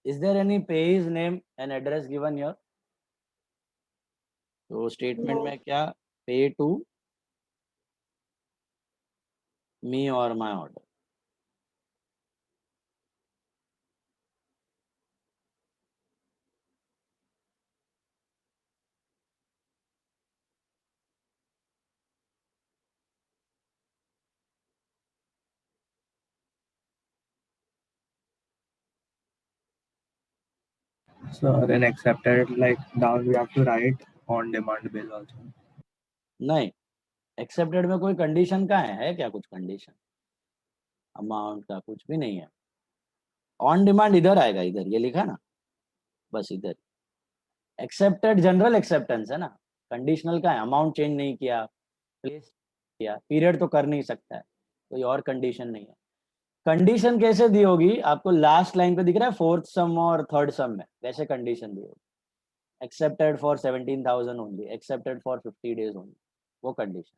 Is there any payee's name and address given here? तो स्टेटमेंट no. में क्या, पे टू मी और my order. So then accepted, like down we have to write on demand bill also. नहीं, accepted में कोई condition का है क्या? कुछ कंडीशन अमाउंट का कुछ भी नहीं है। ऑन डिमांड इधर आएगा, इधर ये लिखा ना, बस इधर। एक्सेप्टेड जनरल एक्सेप्टेंस है ना, कंडीशनल का है, अमाउंट चेंज नहीं किया, प्लेस किया, पीरियड तो कर नहीं सकता है, कोई और कंडीशन नहीं है। कंडीशन कैसे दी होगी आपको, लास्ट लाइन पे दिख रहा है 4th सम और 3rd सम में, वैसे कंडीशन दी होगी। Accepted for 17,000 only, accepted for 50 days only, वो condition.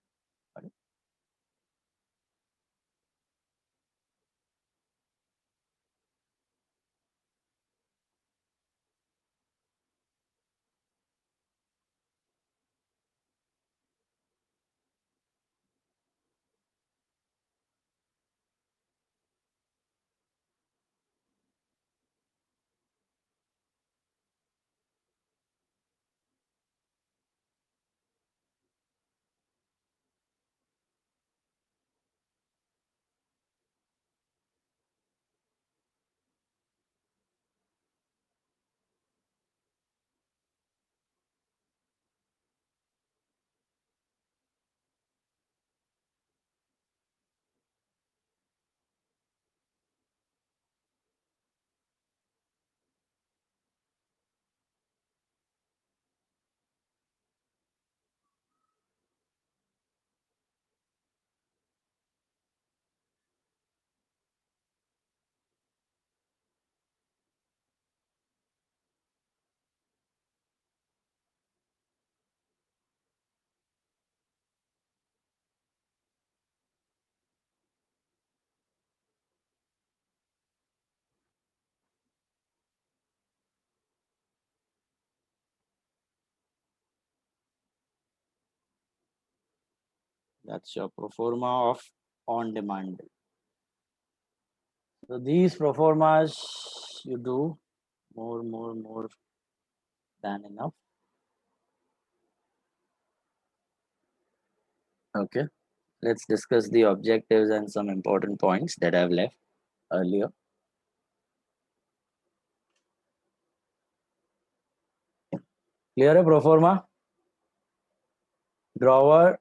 That's your pro forma of on demand bill. So these pro formas you do more than enough. Okay, let's discuss the objectives and some important points that I've left earlier. Clear है pro forma? Drawer,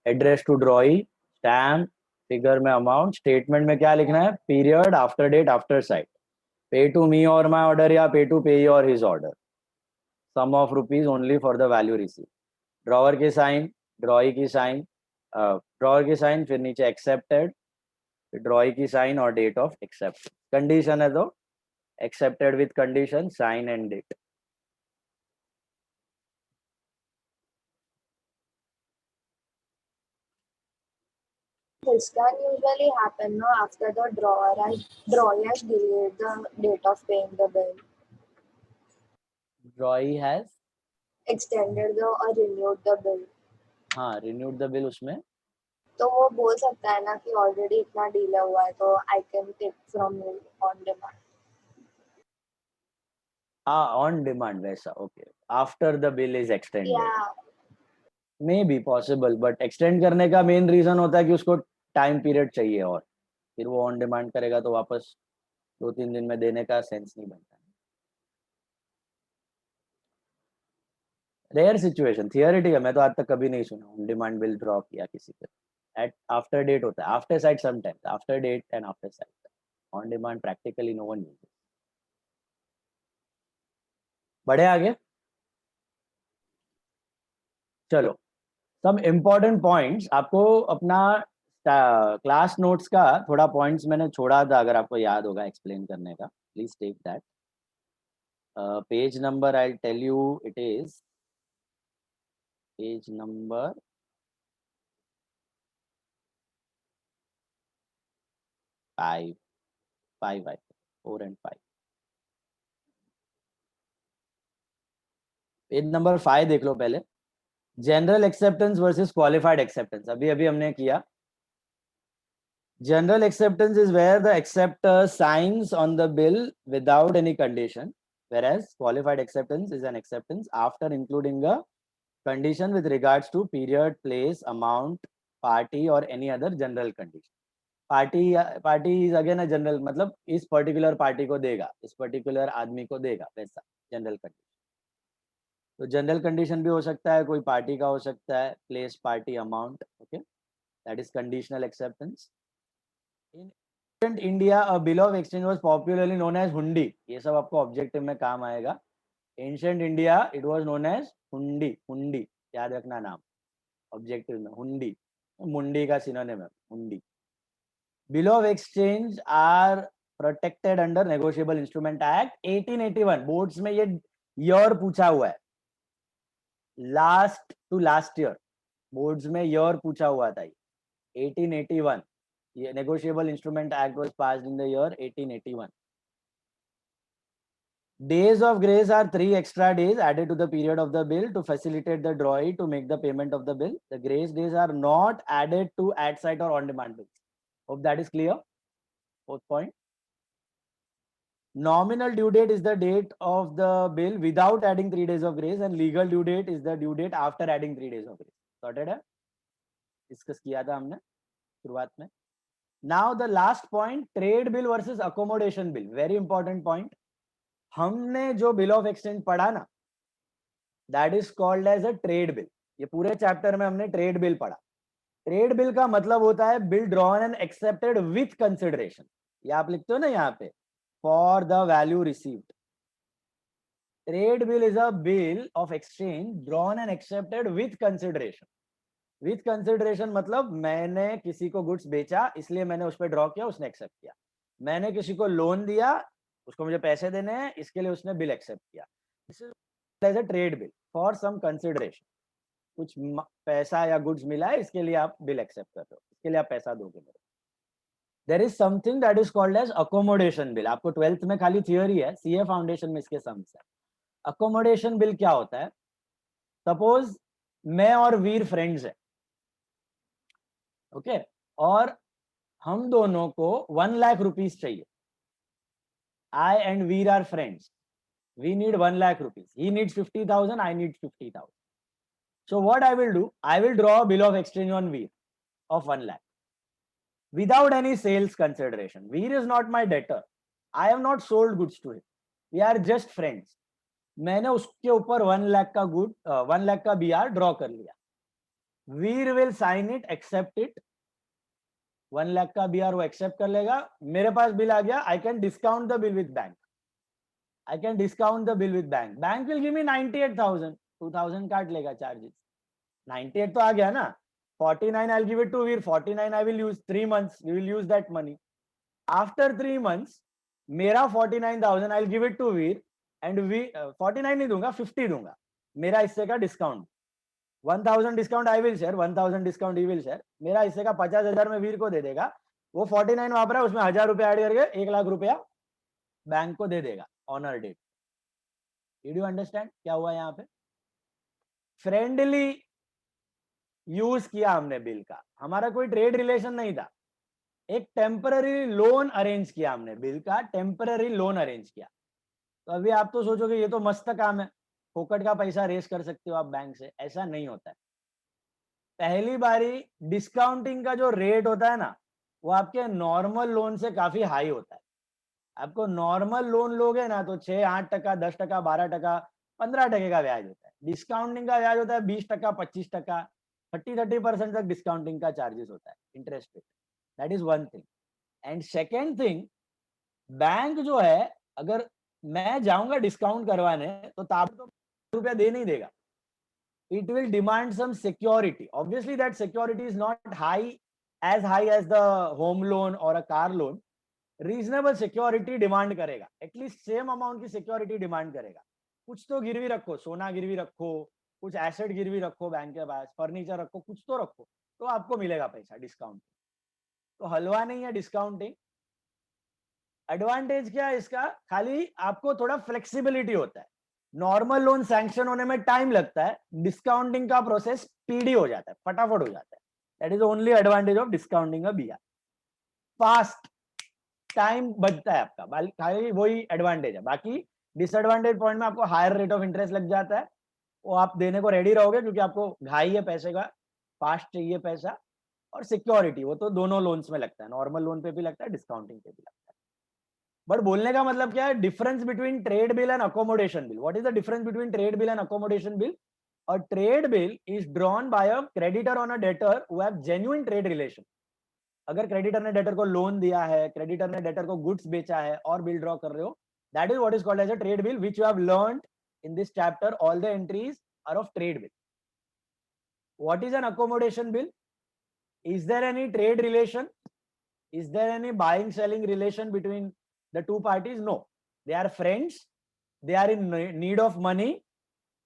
address to drawee, stamp, figure में amount, statement में क्या लिखना है, period, after date, after sight, pay to me or my order या pay to payee or his order, sum of rupees only for the value receive, drawer की sign, drawee की sign, drawer की sign, फिर नीचे accepted, ड्रॉई की sign और date of accept, condition है तो accepted with condition, sign and date. This can usually happen no, after the drawer has delayed the date of paying the bill, ड्रॉई has extended the or renewed the bill. हाँ renewed the bill, उसमें तो वो बोल सकता है ना कि already इतना डीले हुआ है तो I can take from you on demand. हाँ ऑन डिमांड वैसा. Okay, after the bill is extended, या may be possible, but extend करने का मेन रीजन होता है कि उसको टाइम पीरियड चाहिए और फिर वो ऑन डिमांड करेगा तो वापस 2-3 दिन में देने का सेंस नहीं बनता. रेयर सिचुएशन, थियोरेटिकल मैं तो आज तक कभी नहीं सुना ऑन डिमांड बिल ड्रॉ किया किसी पे. एट आफ्टर डेट होता है, after sight sometimes, after date and after sight, on demand practically no one uses. बढ़े आगे, चलो सब इम्पोर्टेंट पॉइंट्स आपको अपना क्लास नोट्स का थोड़ा पॉइंट्स मैंने छोड़ा था, अगर आपको याद होगा एक्सप्लेन करने का, please take that. Page number I tell you, it is page number 5, 4 and 5. Page number 5 देख लो पहले. General acceptance versus qualified acceptance अभी अभी हमने किया. General acceptance is where the acceptor signs on the bill without any condition, whereas qualified acceptance is an acceptance after including a condition with regards to period, place, amount, party or any other general condition. Party is again a general, मतलब इस particular party को देगा, इस particular आदमी को देगा, वैसा general condition. तो general condition भी हो सकता है, कोई party का हो सकता है, place, party, amount, okay, that is conditional acceptance. In ancient India, a bill of exchange was popularly known as hundi. ये सब आपको ऑब्जेक्टिव में काम आएगा. Ancient India, it was known as hundi. हुंडी याद रखना नाम, ऑब्जेक्टिव में हुंडी, मुंडी का सिनोनिम है हुंडी. Bill of exchange are protected under Negotiable Instrument Act 1881. Boards में ये ईयर पूछा हुआ है, last to last year boards में ईयर पूछा हुआ था. 1881. The Negotiable Instrument Act was passed in the year 1881. Days of grace are 3 extra days added to the period of the bill to facilitate the drawee to make the payment of the bill. The grace days are not added to at sight or on demand bills. Hope that is clear. Fourth point. Nominal due date is the date of the bill without adding 3 days of grace, and legal due date is the due date after adding 3 days of grace. Sorted है? Discuss किया था हमने शुरुआत में. Now the last point, trade bill versus accommodation bill, very important point. हमने जो bill of exchange पढ़ा ना, that is called as a trade bill. ये पूरे चैप्टर में हमने trade bill पढ़ा. Trade bill का मतलब होता है bill drawn and accepted with consideration. ये आप लिखते हो ना यहाँ पे, for the value received. Trade bill is a bill of exchange drawn and accepted with consideration. With consideration मतलब मैंने किसी को गुड्स बेचा इसलिए मैंने उस पर ड्रॉ किया, उसने एक्सेप्ट किया. मैंने किसी को लोन दिया, उसको मुझे पैसे देने हैं, इसके लिए उसने बिल एक्सेप्ट किया. This is as a trade bill for some consideration. कुछ पैसा या गुड्स मिला है, इसके लिए आप बिल एक्सेप्ट कर रहे हो, इसके लिए आप पैसा दोगे मेरे. There is something that is called as accommodation bill. आपको 12th में खाली थियोरी है, सीए फाउंडेशन में इसके सम्स है. अकोमोडेशन बिल क्या होता है? सपोज मैं और वीर फ्रेंड्स है, ओके, और हम दोनों को 1 लाख रुपीस चाहिए. I and Veer are friends. We need 1 lakh rupees. He needs 50,000. I need 50,000. So what I will do, I will draw a bill of exchange on Veer of 1 lakh without any sales consideration. Veer is not my debtor. I have not sold goods to him. We are just friends. मैंने उसके ऊपर 1 लाख का good 1 lakh का BR draw कर लिया. Veer will sign it, accept it. 1 lakh का BR वो accept कर लेगा. मेरे पास बिल आ गया. I can discount the bill with bank. I can discount the bill with bank. Bank will give me 98,000. 2,000 काट लेगा चार्जेस. 98 तो आ गया ना. 49 I'll give it to Veer. 49 I will use 3 months. We will use that money. After 3 months, मेरा 49,000 I'll give it to Veer and we 49 नहीं दूंगा, 50 दूंगा. मेरा हिस्से का discount. 1,000 discount I will share. 1,000 discount he will share. मेरा हिस्से का 50,000 में वीर को दे देगा. वो 49 वापरा, उसमें 1,000 रुपया ऐड करके 1 लाख रुपया बैंक को दे देगा honour date. Did you understand क्या हुआ यहाँ पे? फ्रेंडली यूज किया हमने बिल का. हमारा कोई ट्रेड रिलेशन नहीं था. एक टेम्पररी लोन अरेंज किया हमने. बिल का टेम्पररी लोन अरेंज किया. तो अभी आप तो सोचोगे ये तो मस्त काम है, फोकट का पैसा रेस कर सकते हो आप बैंक से. ऐसा नहीं होता है. पहली बारी डिस्काउंटिंग का जो रेट होता है ना, वो आपके नॉर्मल लोन से काफी हाई होता है. आपको नॉर्मल लोन लोगे ना तो 6-8%, 10%, 12%, 15% का ब्याज होता है. डिस्काउंटिंग का ब्याज होता है 20%, 25%, 30% तक डिस्काउंटिंग का चार्जेस होता है, interest rate. That is one thing. And second thing, bank जो है, अगर मैं जाऊंगा डिस्काउंट करवाने तो ताब तो रुपया दे नहीं देगा. It will demand some security. Obviously that security is not as high as the home loan or a car loan. Reasonable security demand करेगा. एटलीस्ट सेम अमाउंट की सिक्योरिटी डिमांड करेगा. कुछ तो गिरवी रखो, सोना गिरवी रखो, कुछ एसेट गिरवी रखो बैंक के पास, फर्नीचर रखो, कुछ तो रखो, तो आपको मिलेगा पैसा डिस्काउंट. तो हलवा नहीं है डिस्काउंटिंग. एडवांटेज क्या है इसका? खाली आपको थोड़ा फ्लेक्सिबिलिटी होता है. नॉर्मल लोन सैंक्शन होने में टाइम लगता है. डिस्काउंटिंग का प्रोसेस स्पीडी हो जाता है, फटाफट हो जाता है. That is only advantage of discounting a BR. Fast time बचता है आपका, खाली वही एडवांटेज है. बाकी डिसएडवांटेज पॉइंट में आपको हायर रेट ऑफ इंटरेस्ट लग जाता है. वो आप देने को रेडी रहोगे क्योंकि आपको घाई है पैसे का, फास्ट चाहिए पैसा. और सिक्योरिटी वो तो दोनों लोन्स में लगता है. नॉर्मल लोन पे भी लगता है, डिस्काउंटिंग पे भी लगता है. बट बोलने का मतलब क्या है? Difference between trade bill and accommodation bill. What is the difference between trade bill and accommodation bill? A trade bill is drawn by a creditor on a debtor who have genuine trade relation. अगर creditor ने debtor को loan दिया है, creditor ने debtor को goods बेचा है और बिल ड्रॉ कर रहे हो, that is what is called as a trade bill, which you have learned in this chapter. All the entries are of trade bill. What is an accommodation bill? Is there any trade relation? Is there any buying selling relation between the two parties? No, they are friends, they are in need of money.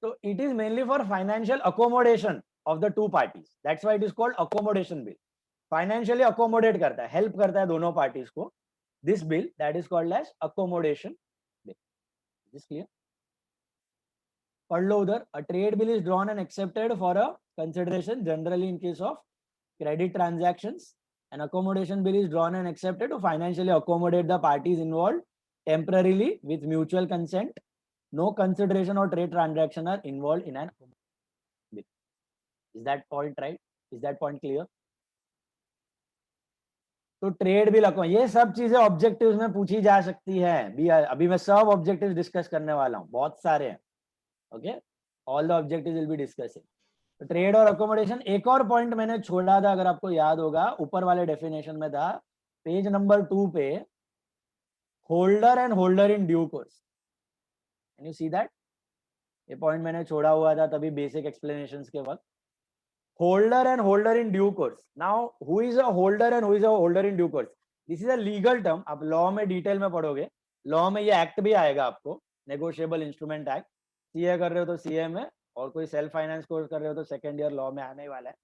So it is mainly for financial accommodation of the two parties. That's why it is called accommodation bill. Financially accommodate करता है, help करता है दोनों parties को. This bill that is called as accommodation bill. Is this clear? पढ़ लो उधर. A trade bill is drawn and accepted for a consideration generally in case of credit transactions. An accommodation bill is drawn and accepted to financially accommodate the parties involved temporarily with mutual consent. No consideration or trade transaction are involved in an bill. Is that point right? Is that point clear? तो trade bill, ये सब चीजें objectives में पूछी जा सकती है. अभी मैं सब ऑब्जेक्टिव्स डिस्कस करने वाला हूँ, बहुत सारे हैं. Okay, all the objectives will be discussing. Trade और अकोमोडेशन. एक और पॉइंट मैंने छोड़ा था, अगर आपको याद होगा, ऊपर वाले डेफिनेशन में था, पेज नंबर 2 पे, holder and holder in due course. Can you see that? ये पॉइंट मैंने छोड़ा हुआ था तभी बेसिक एक्सप्लेनेशंस के वक्त. Holder and holder in due course. Now who is a holder and who is a holder in due course? This is a legal term. आप law में डिटेल में पढ़ोगे. लॉ में ये एक्ट भी आएगा आपको, नेगोशिएबल इंस्ट्रूमेंट एक्ट. सीए कर रहे हो तो सीए में, और कोई सेल्फ फाइनेंस कोर्स कर रहे हो तो सेकेंड ईयर लॉ में आने वाला है.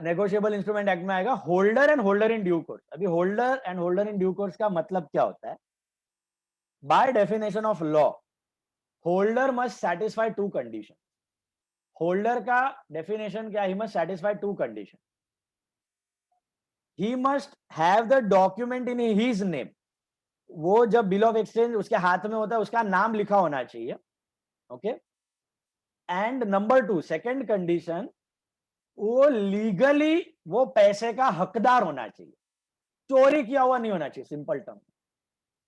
नेगोशिएबल इंस्ट्रूमेंट एक्ट में आएगा holder and holder in due course. अभी holder and holder in due course का मतलब क्या होता है? By definition of law, holder must satisfy 2 condition. Holder का डेफिनेशन क्या, he must satisfy two condition. He must have the document in his name. वो जब बिल ऑफ एक्सचेंज उसके हाथ में होता है उसका नाम लिखा होना चाहिए. Okay. And number 2, second condition, वो लीगली वो पैसे का हकदार होना चाहिए. चोरी किया हुआ नहीं होना चाहिए. सिंपल टर्म,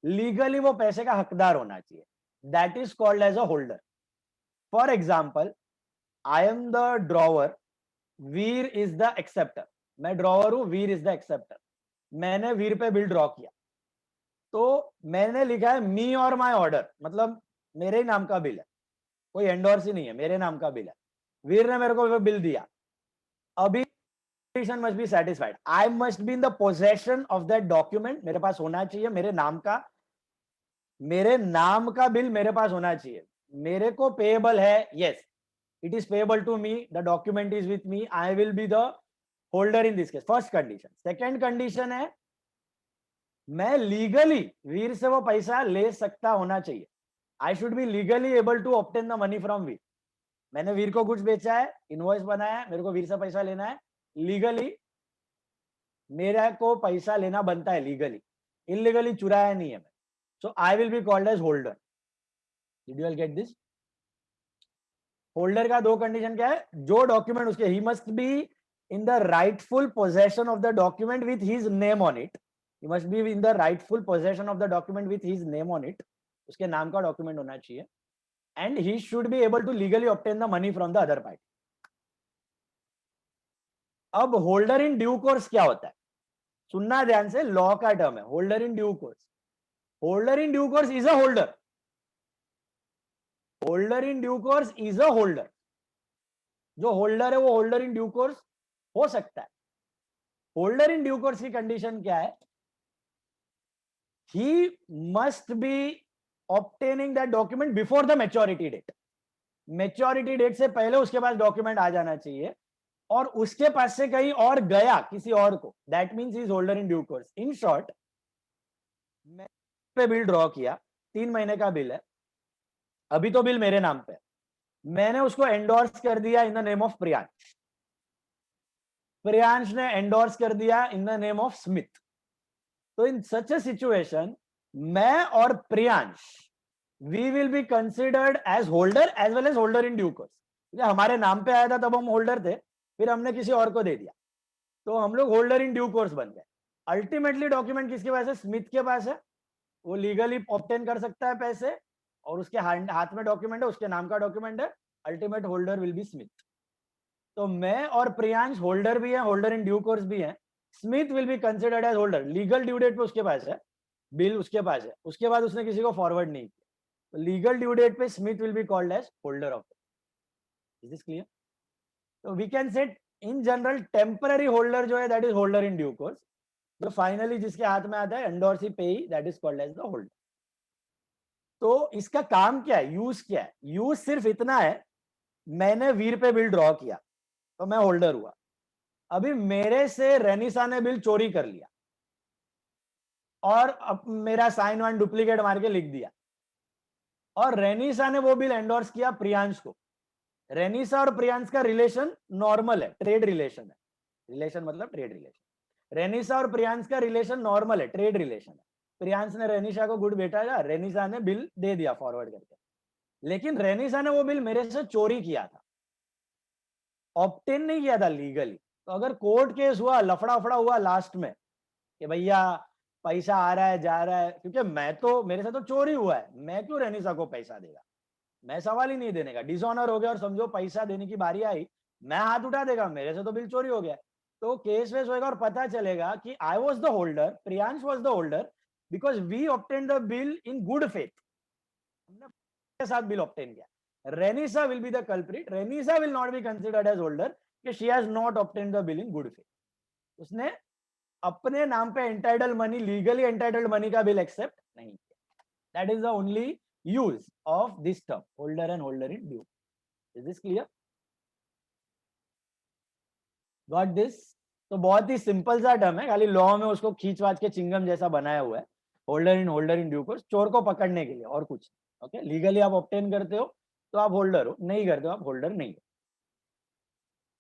लीगली वो पैसे का हकदार होना चाहिए. That is called as a holder. For example, I am the drawer, Veer is the acceptor. मैं ड्रॉवर हूं, वीर इज द एक्सेप्टर. मैंने वीर पे बिल ड्रॉ किया, तो मैंने लिखा है मी और माय ऑर्डर, मतलब मेरे ही नाम का बिल है, कोई एंडोर्स ही नहीं है, मेरे नाम का बिल है. वीर ने मेरे को बिल दिया. अभी condition must be satisfied. I must be in the possession of that document. मेरे पास होना चाहिए मेरे नाम का बिल मेरे पास होना चाहिए. मेरे को पेएबल है, yes, it is payable to me, the document is with me, I will be the holder in this case. First condition. Second condition है, मैं लीगली वीर से वो पैसा ले सकता होना चाहिए. I should be legally able to obtain the money from Veer. मैंने वीर को कुछ बेचा है, इनवॉइस बनाया है, मेरे को वीर से पैसा लेना है, लीगली मेरे को पैसा लेना बनता है. लीगली, इलीगली चुराया नहीं है मैं. So I will be called as holder. Did you all get this? Holder का दो कंडीशन क्या है, जो डॉक्यूमेंट उसके, he must be in the rightful possession of the document with his name on it. He must be in the rightful possession of the document with his name on it. उसके नाम का document होना चाहिए. And he should be able to legally obtain the money from the other party. अब holder in due course क्या होता है, सुनना ध्यान से, लॉ का टर्म है holder in due course. Holder in due course is a holder. Holder in due course is a holder. जो होल्डर है वो होल्डर इन ड्यू कोर्स हो सकता है. होल्डर इन ड्यू कोर्स की कंडीशन क्या है, he must be obtaining that document before the maturity date. Maturity date से पहले उसके पास डॉक्यूमेंट आ जाना चाहिए, और उसके पास से कहीं और गया किसी और को, that means is holder in due course. In short, मैं पे बिल ड्रॉ किया, 3 महीने का बिल है, अभी तो बिल मेरे नाम पे है, मैंने उसको एंडोर्स कर दिया in the name of Priyansh. Priyansh ने एंडोर्स कर दिया in the name of Smith. तो इन सच ए सिचुएशन, मैं और Priyansh, we will be considered as holder as well as holder in due course. हमारे नाम पे आया था तब हम होल्डर थे, फिर हमने किसी और को दे दिया, तो हम लोग होल्डर इन ड्यू कोर्स बन गए. अल्टीमेटली डॉक्यूमेंट किसके पास है, स्मिथ के पास है. वो लीगली ऑब्टेन कर सकता है पैसे, और उसके हाथ में डॉक्यूमेंट है, उसके नाम का डॉक्यूमेंट है. Ultimate holder will be Smith. तो मैं और प्रियांश होल्डर भी है, होल्डर इन ड्यू कोर्स भी है. Smith will be considered as holder. Legal due date पे उसके पास है, बिल उसके पास है, उसके बाद उसने किसी को फॉरवर्ड नहीं किया, तो लीगल ड्यू डेट पे Smith will be called as holder of. Is this clear? तो we can set in general temporary holder जो है that is holder in due course. जो फाइनली जिसके हाथ में आता है endorsee payee, that is called as the holder. तो इसका काम क्या है, यूज क्या है? यूज सिर्फ इतना है, मैंने वीर पे बिल ड्रॉ किया तो मैं होल्डर हुआ. अभी मेरे से रेनिसा ने बिल चोरी कर लिया और अब मेरा साइन वाइन डुप्लीकेट मार के लिख दिया, और रेनिसा ने वो बिल एंडोर्स किया प्रियांश को. रेनिसा और प्रियांश का रिलेशन नॉर्मल है, ट्रेड रिलेशन है. रिलेशन मतलब ट्रेड रिलेशन. रेनिसा और प्रियांश का रिलेशन नॉर्मल है, ट्रेड रिलेशन है. प्रियांश ने रेनिसा को गुड बेटा, रेनिसा ने बिल दे दिया फॉरवर्ड करके, लेकिन रेनिसा ने वो बिल मेरे से चोरी किया था, ऑब्टेन नहीं किया था लीगली. तो अगर कोर्ट केस हुआ, लफड़ा फड़ा हुआ लास्ट में कि भैया पैसा आ रहा है जा रहा है, क्योंकि मैं तो, मेरे से तो चोरी हुआ है, मैं क्यों रेनिसा को पैसा देगा, मैं सवाल ही नहीं देने का. डिसऑनर हो गया और समझो पैसा देने की बारी आई, मैं हाथ उठा देगा, मेरे से तो बिल चोरी हो गया. तो केस वेस होएगा और पता चलेगा कि I was the holder, Priyansh was the holder, because we obtain the bill in good faith. हमने के साथ बिल ऑब्टेन किया. Renisa will be the culprit. Renisa will not be considered as holder कि she has not obtain the bill in good faith. उसने अपने नाम पे entitle money, legally entitled money का बिल एक्सेप्ट नहीं किया. That is the only use of this term, holder and holder in due. Is this clear? Got this? तो बहुत ही simple सा टर्म है, खाली लॉ में उसको खींचवाच के चिंगम जैसा बनाया हुआ है. होल्डर इन ड्यू कोर्स, चोर को पकड़ने के लिए और कुछ. ओके, लीगली आप ऑब्टेन करते हो तो आप होल्डर हो, नहीं करते हो आप होल्डर नहीं हो.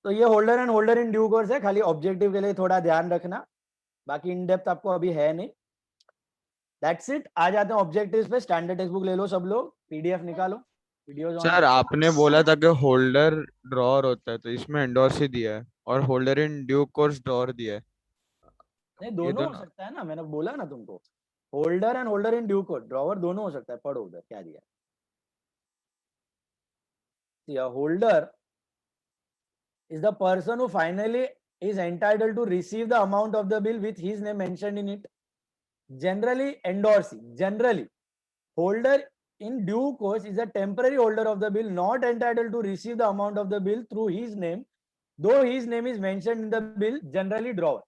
तो ये holder and holder in due course है, खाली ऑब्जेक्टिव के लिए थोड़ा ध्यान रखना, बाकी इन डेप्थ आपको अभी है नहीं। That's it. आ जाते हैं ऑब्जेक्टिव्स पे। स्टैंडर्ड टेक्स्ट बुक ले लो सब लोग, पीडीएफ निकालो, वीडियोस ऑन सर है। आपने बोला था कि होल्डर ड्रॉअर होता है, तो इसमें एंडोर्स ही दिया है और holder in due course drawer दिया है। नहीं, ये दोनों हो दोनों सकता है ना, मैंने बोला ना तुमको, holder and holder in due course, drawer दोनों हो सकता है। पढ़ो उधर क्या दिया है। Holder is the person who finally is entitled to receive the amount of the bill with his name mentioned in it. Generally endorsing. Generally, holder in due course is a temporary holder of the bill, not entitled to receive the amount of the bill through his name, though his name is mentioned in the bill. Generally drawer.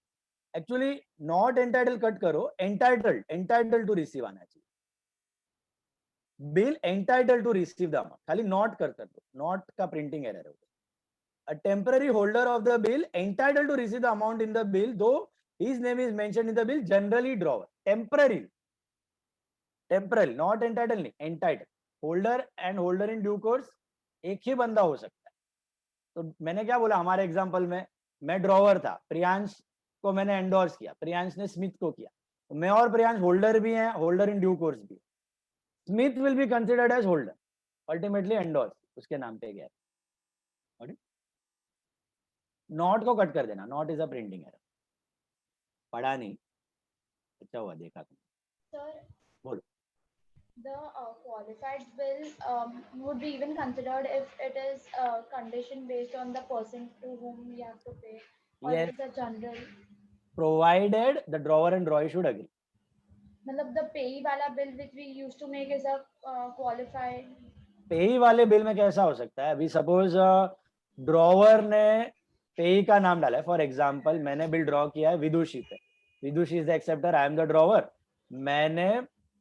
Actually, not entitled cut करो, entitled to receive आना चाहिए. Bill entitled to receive the amount. खाली not कर दो, not का printing error होगा. A temporary holder of the bill entitled to receive the amount in the bill, though his name is mentioned in the bill, generally drawer. Temporary, not entitled नहीं, entitled. Holder and holder in due course एक ही बंदा हो सकता है। तो मैंने क्या बोला, हमारे एग्जांपल में मैं ड्रॉवर था, प्रियांश को मैंने एंडोर्स किया, प्रियांश ने स्मिथ को किया, तो मैं और प्रियांश होल्डर भी हैं, होल्डर इन ड्यू कोर्स भी। Smith will be considered as holder, ultimately endorse उसके नाम पे गया। नॉट को कट कर देना, not is a printing error. पढ़ा नहीं, अच्छा हुआ देखा तुम। Sir, बोलो। the qualified bill would be even considered if it is condition based on the person to whom we have to pay, or Yes. it is a general. Provided the drawer and drawee should agree. मतलब the pay वाला bill which we used to make is a qualified. पेई वाले bill में कैसा हो सकता है, अभी सपोज ड्रॉवर ने पेई का नाम डाला है, फॉर एग्जांपल मैंने बिल ड्रॉ किया है विदुषी पे, Vidushi is the acceptor, I am the drawer, मैंने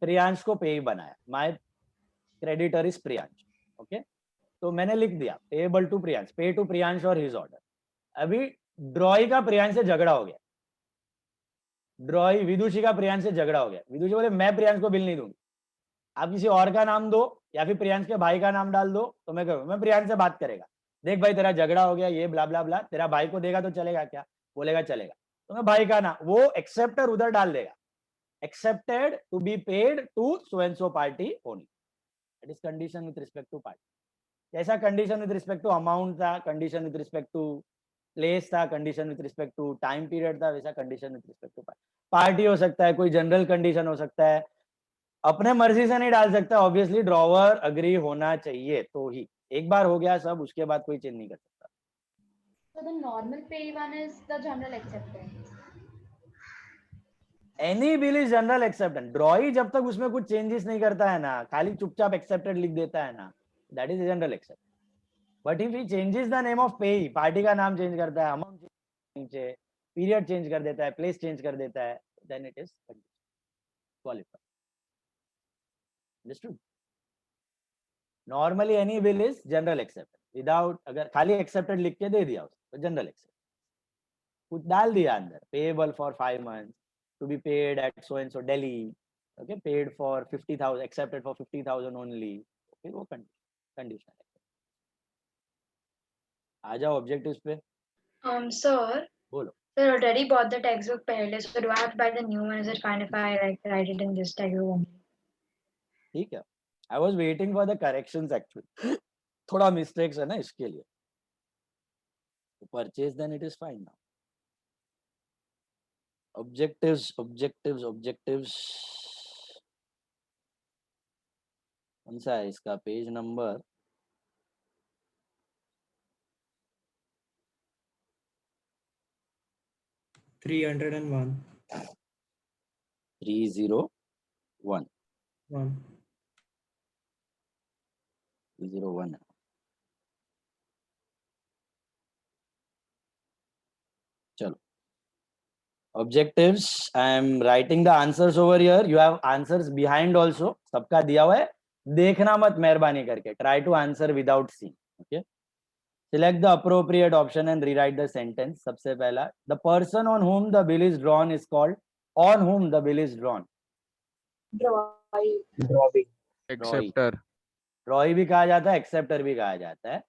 प्रियांश को पेई बनाया, my creditor is Priyansh, okay, तो मैंने लिख दिया पेएबल टू प्रियांश, पे टू प्रियांश और हिज ऑर्डर। अभी ड्रॉई का प्रियांश से झगड़ा हो गया, ड्रॉई विदुषी का प्रियांश से झगड़ा हो गया, विदुषी बोले मैं प्रियांश को बिल नहीं दूंगी, आप किसी और का नाम दो या फिर प्रियांश के भाई का नाम डाल दो, तो मैं कहूँ मैं प्रियांश से बात करेगा, देख भाई तेरा झगड़ा हो गया, ये ब्ला ब्ला ब्ला, तेरा भाई को देगा तो चलेगा क्या, बोलेगा चलेगा, तो मैं भाई का नाम, वो एक्सेप्टर उधर डाल देगा, accepted to be paid to so and so party only, it is condition with respect to party. कैसा condition with respect to amount था, condition with respect to place था, condition with respect to time period था, वैसा condition with respect to party हो सकता है, कोई general condition हो सकता है, अपने मर्जी से नहीं डाल सकता, ऑब्वियसली ड्रॉवर अग्री होना चाहिए तो ही, एक बार हो गया सब, उसके बाद कोई चेंज नहीं कर सकता। So the normal pay one is the general acceptance. Any bill is general acceptance, ड्रॉई जब तक उसमें कुछ चेंजेस नहीं करता है ना, खाली चुपचाप एक्सेप्टेड लिख देता है ना, that is general acceptance. But if he changes the name of पे, पार्टी का नाम चेंज करता है, अमाउंट नीचे पीरियड चेंज कर देता है, प्लेस चेंज कर देता है, then it is qualified. Understood? Normally any bill is general accepted, without, अगर खाली एक्सेप्टेड लिख के दे दिया उसको तो जनरल एक्सेप्टेड, कुछ डाल दिया अंदर, payable for 5 months to be paid at so and so Delhi, okay, paid for 50,000, accepted for 50,000 only, okay, वो कंडीशन है। आ जाओ ऑब्जेक्टिव्स पे। Sir, बोलो। sir already bought the textbook पहले, so do I have to buy the new one? Is it fine if I like write it in this textbook only? ठीक है, I was waiting for the corrections actually, थोड़ा mistakes है ना इसके लिए, purchase then it is fine now. Objectives कौन सा है इसका पेज नंबर? Three 301. 301 1. 301 चलो, objectives, I am writing the answers over here, you have answers behind also, सबका दिया हुआ है, देखना मत मेहरबानी करके, try to answer without seeing, okay, select the appropriate option and rewrite the sentence। सबसे पहला, the person on whom the bill is drawn is called, on whom the bill is drawn, Drawing. Acceptor, ड्रॉई भी कहा जाता है, acceptor भी कहा जाता है,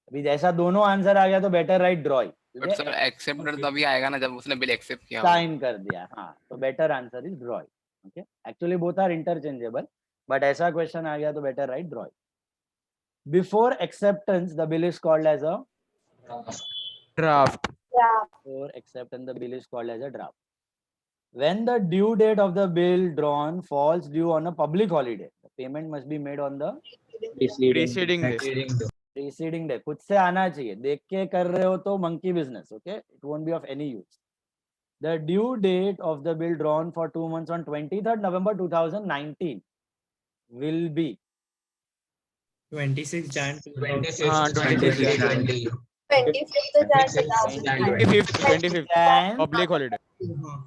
अभी जैसा दोनों आंसर आ गया तो better right ड्रॉई, but sir acceptor तभी आएगा ना जब उसने बिल एक्सेप्ट किया हो। साइन कर दिया, हाँ, तो better answer is drawee. Okay, actually both are interchangeable, but ऐसा क्वेश्चन आ गया तो better right drawee. Before acceptance the bill is called as a Draft. before acceptance the bill is called as a draft. When the due date of the bill drawn falls due on a public holiday, the payment must be made on the Preceding day. preceding day. खुद से आना चाहिए, देख के कर रहे हो तो monkey business, okay? It won't be of any use. The due date of the bill drawn for 2 months on 23rd November 2019 will be 26 Jan. 26 Jan. 25th. Jan, Public holiday.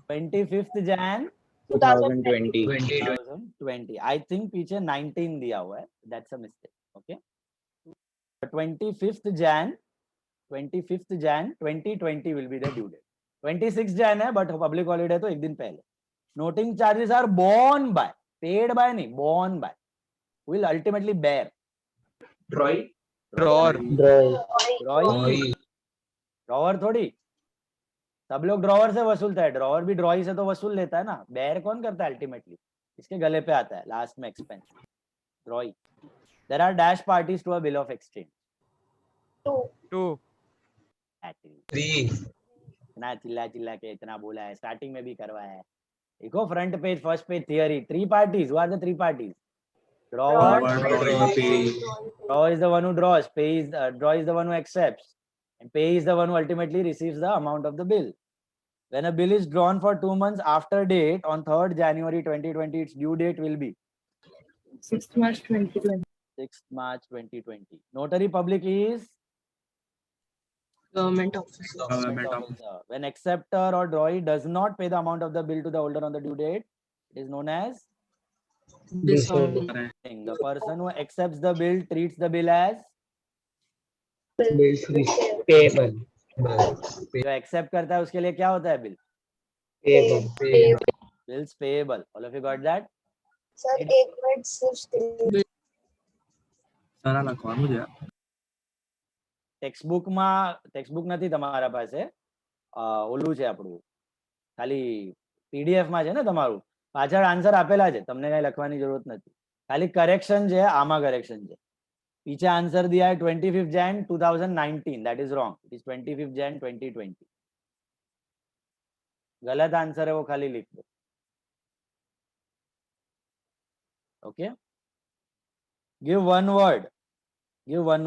25th Jan 2020. 2020. I think पीछे 19 दिया हुआ है, that's a mistake. Okay, 25th Jan 2020 will be the due date. 26 Jan है, but public holiday तो एक दिन पहले. Noting charges are borne by, paid by नहीं, borne by, will ultimately bear. Drawer. Drawer थोड़ी, सब लोग ड्रॉवर से वसूलता है, ड्रॉवर भी ड्रॉई से तो वसूल लेता है ना, बेयर कौन करता है अल्टीमेटली, इसके गले पे आता है लास्ट में expense, drawee. There are dash parties to a bill of exchange. 2. 3. इतना चिल्ला के इतना बोला है, स्टार्टिंग में भी करवाया है. देखो front page, first page theory, 3 parties. Who are the 3 parties? Drawer. Drawer is the one who draws, draw is the one who accepts, and pay is the one who ultimately receives the amount of the bill. When a bill is drawn for 2 months after date, on 3rd January 2020, its due date will be 6th March 2020. 6th March 2020. Notary public is Government officer. government officer. When acceptor or drawee does not pay the amount of the bill to the holder on the due date, it is known as Dishonoring. the person who accepts the bill treats the bill as Payable. जो accept करता है उसके लिए क्या होता है bill? Bills payable. All of you got that? Sir एक minute सिर्फ ટેક્સ્ટબુક નથી તમારા પાસે, ઓલું છે આપણું, ખાલી પીડીએફ માં છે ને તમારું, પાછળ આન્સર આપેલા છે, તમને કઈ લખવાની જરૂરત નથી, ખાલી કરેક્શન છે, આમાં કરેક્શન છે. पीछे आंसर दिया है 25th Jan 2019, that is wrong, it is 25th Jan 2020. गलत आंसर है वो, खाली लिख दो. Okay, give one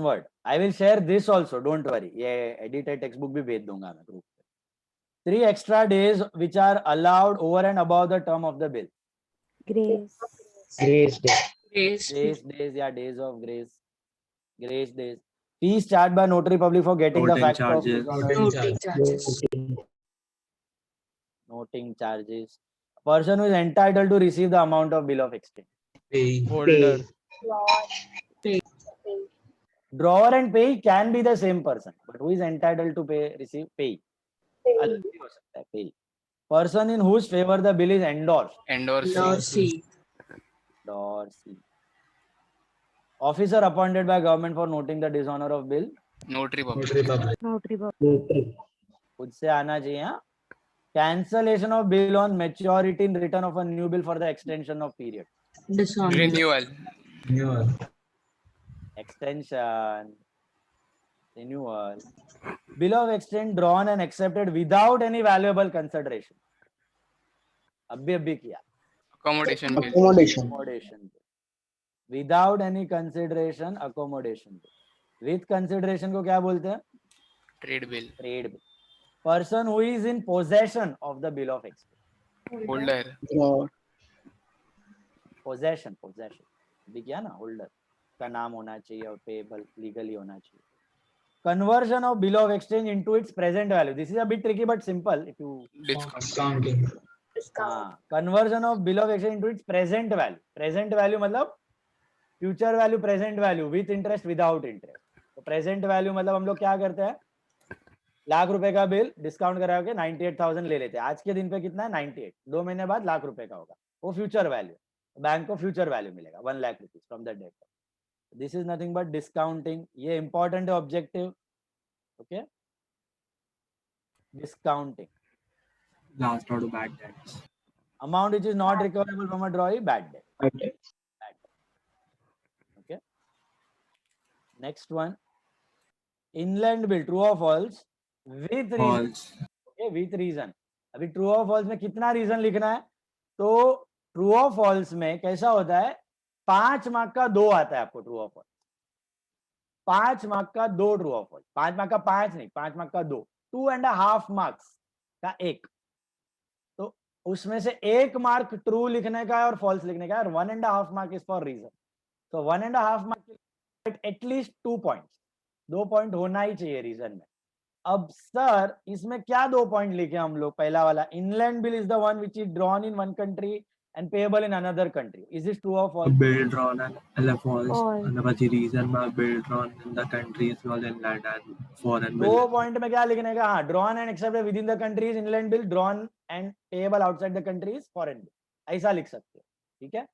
word. I will share this also, don't worry, ये edited textbook भी भेज दूंगा मैं ग्रुप पे. 3 extra days which are allowed over and above the term of the bill. grace Days, yeah, days of grace days. Fees charged by notary public for getting the fact of noting charges. Person who is entitled to receive the amount of bill of exchange. Holder. Drawer and pay can be the same person, but who is entitled to receive pay? अलग भी हो सकता है pay. Person in whose favor the bill is endorsed. Endorsee. Officer appointed by government for noting the dishonor of bill. Notary public. खुद से आना चाहिए. हाँ? Cancellation of bill on maturity in return of a new bill for the extension of period. Renewal. Extension, renewal. Bill of exchange drawn and accepted without any valuable consideration. अभी किया. Accommodation bill. Accommodation bill. Without any consideration, accommodation bill. With consideration को क्या बोलते हैं? Trade bill. Trade bill. Person who is in possession of the bill of exchange. Holder. Possession. अभी किया ना, holder का नाम होना चाहिए और payable legally होना चाहिए. Conversion of bill of exchange into its present value. This is a bit tricky but simple. If you Discounting. conversion of bill of exchange into its present value. Present value मतलब future value, present value with interest, without interest. तो present value मतलब हम लोग क्या करते हैं, लाख रुपए का बिल डिस्काउंट करा के 98,000 ले लेते हैं. आज के दिन पे कितना है? 98. 2 महीने बाद लाख रुपए का होगा, वो फ्यूचर वैल्यू. बैंक को फ्यूचर वैल्यू मिलेगा 1 lakh rupees from the date. This is nothing but discounting. ये इंपॉर्टेंट है objective. Okay, discounting. Last out of bad debts. Amount which is not recoverable from a drawee, bad debt. Bad debt. Bad debt. Okay. Next one. Inland bill, true or false? With reason. False. Okay, with reason. अभी true और false में कितना reason लिखना है? तो true और false में कैसा होता है? 5 मार्क का 2 आता है आपको ट्रू और फॉल्स. 5 मार्क का 2 ट्रू और फॉल्स. 5 मार्क का 5 नहीं, 5 मार्क का 2. 2.5 मार्क्स का 1. तो उसमें से 1 मार्क ट्रू लिखने का है और फॉल्स लिखने का है, और 1.5 मार्क इज फॉर रीजन. तो 1.5 मार्क एटलीस्ट 2 पॉइंट्स. 2 पॉइंट होना ही चाहिए रीजन में. अब सर इसमें क्या 2 पॉइंट लिखे हम लोग? पहला वाला, inland bill is the one which is drawn in one country and payable in another country. Is this true और false? Bill drawn and false. False. And the reason my bill drawn in the country is all inland and foreign bill. 2 point में क्या लिखने का? हाँ, drawn and accepted with in the country is inland bill, drawn and payable outside the country is foreign bill. ऐसा लिख सकते हो. ठीक है.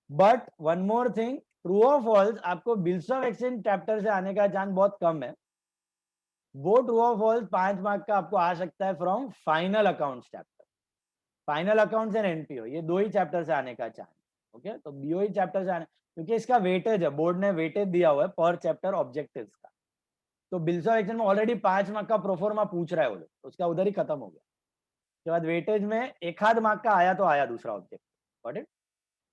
But one more thing, true और फॉल्स आपको बिल्स ऑफ एक्सचेंज चैप्टर से आने का चांस बहुत कम है. वो ट्रू और फॉल्स 5 मार्क का आपको आ सकता है from final accounts chapter. Final accounts and NPO, ये 2 ही चैप्टर से आने का चांस. ओके, तो बीओई चैप्टर से आने, क्योंकि इसका वेटेज है, बोर्ड ने वेटेज दिया हुआ है पर चैप्टर ऑब्जेक्टिव्स का. तो बिल्स ऑफ एक्सचेंज में ऑलरेडी 5 मार्क का प्रोफॉर्मा पूछ रहा है वो लोग, तो उसका उधर ही खत्म हो गया. उसके बाद वेटेज में 1 मार्क का आया तो आया दूसरा ऑब्जेक्ट. Got it?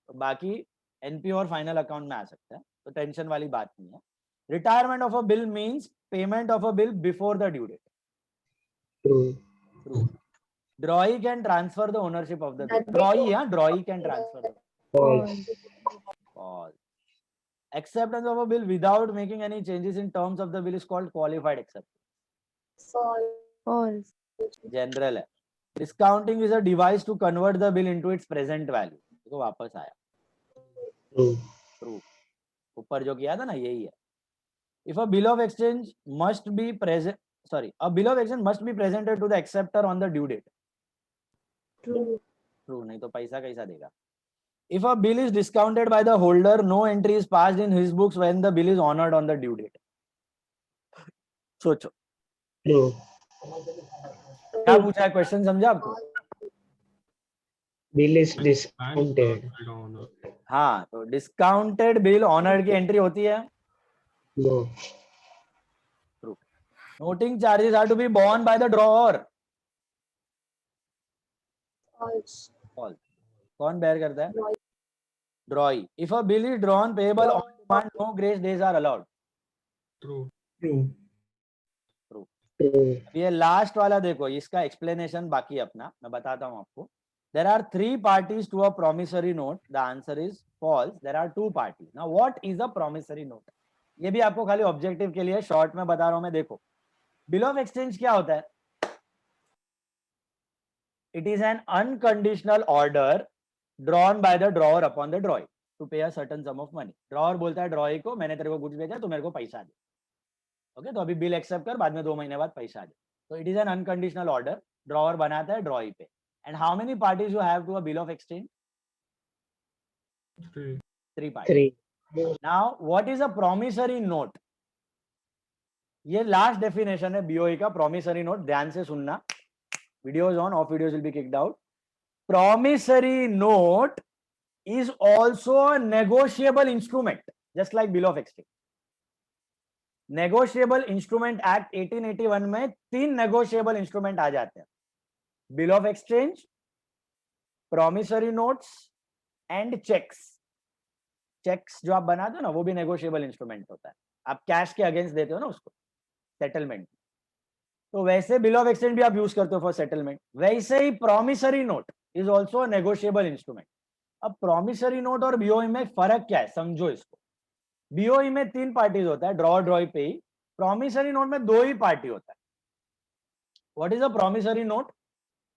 तो बाकी एनपीओ और फाइनल अकाउंट में आ सकता है, तो टेंशन वाली बात नहीं है. Retirement of a bill means payment of a bill before the due date. True. True. Drawee can transfer the ownership of the bill. Nothing. Drawee, yeah, drawee can transfer the False. False. Acceptance of a bill without making any changes in terms of the bill is called qualified acceptance. False. False. General है. Discounting is a device to convert the bill into its present value. देखो वापस आया. True. True. ऊपर जो किया था ना यही है. If a bill of exchange must be present, a bill of exchange must be presented to the acceptor on the due date. True. True, नहीं तो पैसा कैसा देगा? If a bill is discounted by the holder, no entry is passed in his books when the bill is honored on the due date. सोचो True. क्या पूछा है question, समझा आपको? Bill is discounted. हाँ, तो डिस्काउंटेड बिल ऑनर्ड की entry होती है. No. Noting charges are to be borne by the drawer. False. False. कौन bear करता है? Drawee. Drawee. If a bill is drawn payable on demand, no grace days are allowed. True. True. ये last वाला देखो, इसका explanation बाकी अपना मैं बताता हूँ आपको. There are 3 parties to a promissory note. The answer is false. There are 2 parties. Now what is a promissory note? ये भी आपको खाली ऑब्जेक्टिव के लिए शॉर्ट में बता रहा हूं मैं. देखो, बिल ऑफ एक्सचेंज क्या होता है? It is an unconditional order drawn by the drawer upon the drawee to pay a certain sum of money. Drawer बोलता है ड्रॉई को, मैंने तेरे को गुड्स भेजा, तो मेरे को पैसा दे. ओके, तो अभी बिल एक्सेप्ट कर, बाद में 2 महीने बाद पैसा दे. तो it is an unconditional order, drawer बनाता है ड्रॉई पे. And how many parties you have to a bill of exchange? 3 parties. 3. Now, what is a promissory note? ये लास्ट डेफिनेशन है बीओई का. प्रॉमिसरी नोट, ध्यान से सुनना. Videos on, off videos will be kicked out. Promissory note is also a negotiable instrument, just like bill of exchange. Negotiable Instrument Act 1881 में 3 negotiable instrument आ जाते हैं: bill of exchange, promissory notes and checks. Cheques जो आप बनाते हो ना, वो भी नेगोशिएबल इंस्ट्रूमेंट होता है. आप कैश के अगेंस्ट देते हो ना उसको सेटलमेंट. तो वैसे बिल ऑफ एक्सचेंज भी आप यूज करते हो फॉर सेटलमेंट. वैसे ही promissory note is also a negotiable instrument. अब प्रॉमिसरी नोट और बीओई में फर्क क्या है, समझो इसको. बीओई में 3 पार्टीज होता है, ड्रॉ ड्रॉई पे ही. प्रॉमिसरी नोट में 2 ही पार्टी होता है. What is a promissory note?